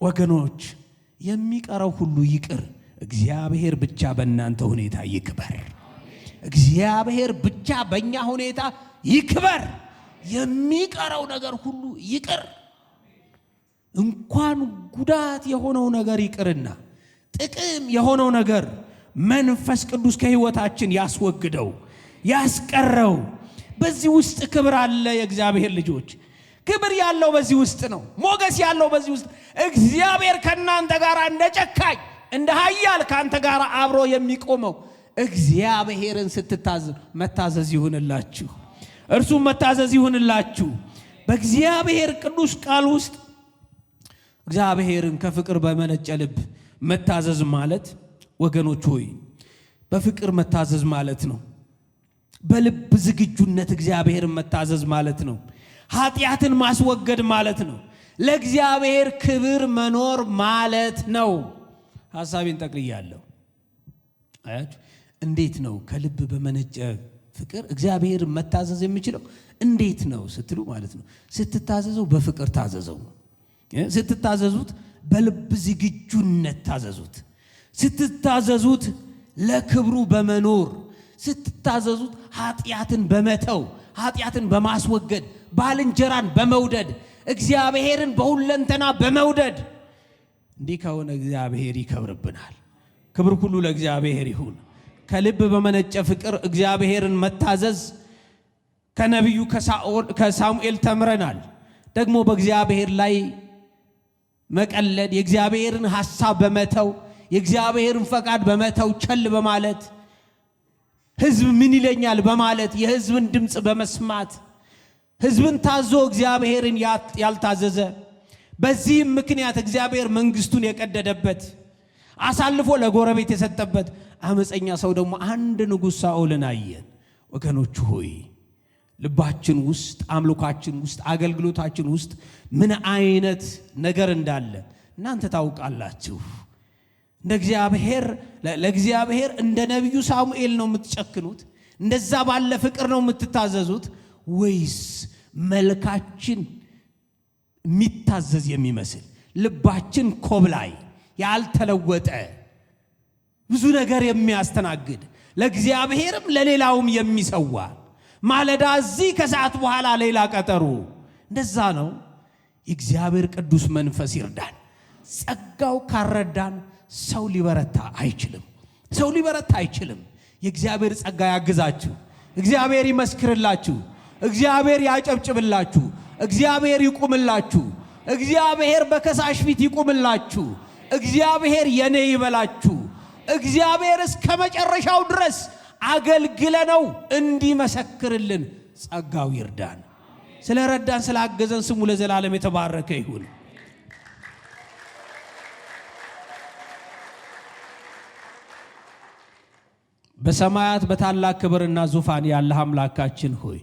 ወገኖች የሚቀረው ሁሉ ይቅር፣ እግዚአብሔር ብቻ በእናንተ ሁኔታ ይክበር። እግዚአብሔር ብቻ በእኛ ሁኔታ ይክበር። የሚቀረው ነገር ሁሉ ይቅር። እንኳን ጉዳት የሆነው ነገር ይቅርና ጥቅም የሆነው ነገር መንፈስ ቅዱስ ከሕይወታችን ያስወግደው፣ ያስቀረው። በዚህ ውስጥ ክብር አለ። የእግዚአብሔር ልጆች ክብር ያለው በዚህ ውስጥ ነው። ሞገስ ያለው በዚህ ውስጥ። እግዚአብሔር ከናንተ ጋር እንደ ጨካኝ እንደ ኃያል ካንተ ጋር አብሮ የሚቆመው እግዚአብሔርን ስትታዘዙ መታዘዝ ይሁንላችሁ፣ እርሱም መታዘዝ ይሁንላችሁ። በእግዚአብሔር ቅዱስ ቃል ውስጥ እግዚአብሔርን ከፍቅር በመነጨ ልብ መታዘዝ ማለት ወገኖች ሆይ በፍቅር መታዘዝ ማለት ነው። በልብ ዝግጁነት እግዚአብሔርን መታዘዝ ማለት ነው። ኃጢአትን ማስወገድ ማለት ነው። ለእግዚአብሔር ክብር መኖር ማለት ነው። ሐሳቤን ጠቅልያለሁ። አያችሁ እንዴት ነው ከልብ በመነጨ ፍቅር እግዚአብሔር መታዘዝ የሚችለው? እንዴት ነው ስትሉ ማለት ነው ስትታዘዘው በፍቅር ታዘዘው። ስትታዘዙት በልብ ዝግጁነት ታዘዙት። ስትታዘዙት ለክብሩ በመኖር ስትታዘዙት ኃጢአትን በመተው ኃጢአትን በማስወገድ ባልንጀራን በመውደድ እግዚአብሔርን በሁለንተና በመውደድ እንዲህ ከሆነ እግዚአብሔር ይከብርብናል። ክብር ሁሉ ለእግዚአብሔር ይሁን። ከልብ በመነጨ ፍቅር እግዚአብሔርን መታዘዝ ከነቢዩ ከሳሙኤል ተምረናል። ደግሞ በእግዚአብሔር ላይ መቀለድ፣ የእግዚአብሔርን ሐሳብ በመተው የእግዚአብሔርን ፈቃድ በመተው ቸል በማለት ሕዝብ ምን ይለኛል በማለት የሕዝብን ድምፅ በመስማት ሕዝብን ታዞ እግዚአብሔርን ያልታዘዘ፣ በዚህም ምክንያት እግዚአብሔር መንግስቱን የቀደደበት አሳልፎ ለጎረቤት የሰጠበት አመፀኛ ሰው ደግሞ አንድ ንጉሥ ሳኦልን አየን። ወገኖች ሆይ ልባችን ውስጥ አምልኳችን ውስጥ አገልግሎታችን ውስጥ ምን አይነት ነገር እንዳለ እናንተ ታውቃላችሁ። ለእግዚአብሔር እንደ ነቢዩ ሳሙኤል ነው የምትጨክኑት? እንደዛ ባለ ፍቅር ነው የምትታዘዙት? ወይስ መልካችን የሚታዘዝ የሚመስል ልባችን ኮብላይ ያልተለወጠ ብዙ ነገር የሚያስተናግድ ለእግዚአብሔርም ለሌላውም የሚሰዋ ማለዳ እዚህ ከሰዓት በኋላ ሌላ ቀጠሩ? እንደዛ ነው። የእግዚአብሔር ቅዱስ መንፈስ ይርዳን። ጸጋው ካረዳን ሰው ሊበረታ አይችልም። ሰው ሊበረታ አይችልም። የእግዚአብሔር ጸጋ ያግዛችሁ። እግዚአብሔር ይመስክርላችሁ። እግዚአብሔር ያጨብጭብላችሁ። እግዚአብሔር ይቁምላችሁ። እግዚአብሔር በከሳሽ ፊት ይቁምላችሁ። እግዚአብሔር የኔ ይበላችሁ። እግዚአብሔር እስከ መጨረሻው ድረስ አገልግለነው እንዲመሰክርልን ጸጋው ይርዳን። ስለ ረዳን ስላገዘን ስሙ ለዘላለም የተባረከ ይሁን። በሰማያት በታላቅ ክብርና ዙፋን ያለህ አምላካችን ሆይ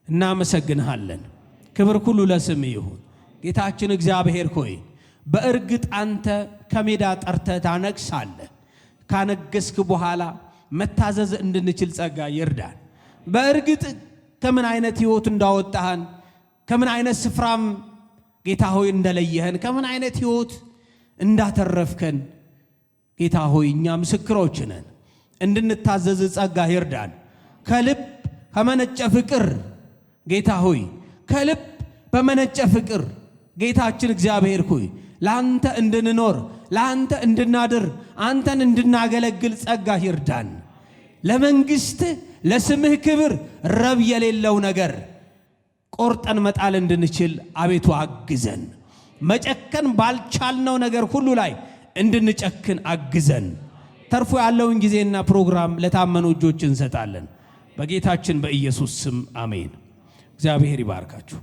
እናመሰግንሃለን። ክብር ሁሉ ለስም ይሁን። ጌታችን እግዚአብሔር ሆይ በእርግጥ አንተ ከሜዳ ጠርተህ ታነግሳለህ። ካነገስክ በኋላ መታዘዝ እንድንችል ጸጋ ይርዳን። በእርግጥ ከምን አይነት ሕይወት እንዳወጣህን ከምን አይነት ስፍራም ጌታ ሆይ እንደለየህን ከምን አይነት ሕይወት እንዳተረፍከን ጌታ ሆይ እኛ ምስክሮች ነን። እንድንታዘዝ ጸጋ ይርዳን። ከልብ ከመነጨ ፍቅር ጌታ ሆይ ከልብ በመነጨ ፍቅር ጌታችን እግዚአብሔር ሆይ ለአንተ እንድንኖር ለአንተ እንድናድር አንተን እንድናገለግል ጸጋ ይርዳን። ለመንግስት ለስምህ ክብር ረብ የሌለው ነገር ቆርጠን መጣል እንድንችል አቤቱ አግዘን። መጨከን ባልቻልነው ነገር ሁሉ ላይ እንድንጨክን አግዘን። ተርፎ ያለውን ጊዜና ፕሮግራም ለታመኑ እጆች እንሰጣለን። በጌታችን በኢየሱስ ስም አሜን። እግዚአብሔር ይባርካችሁ።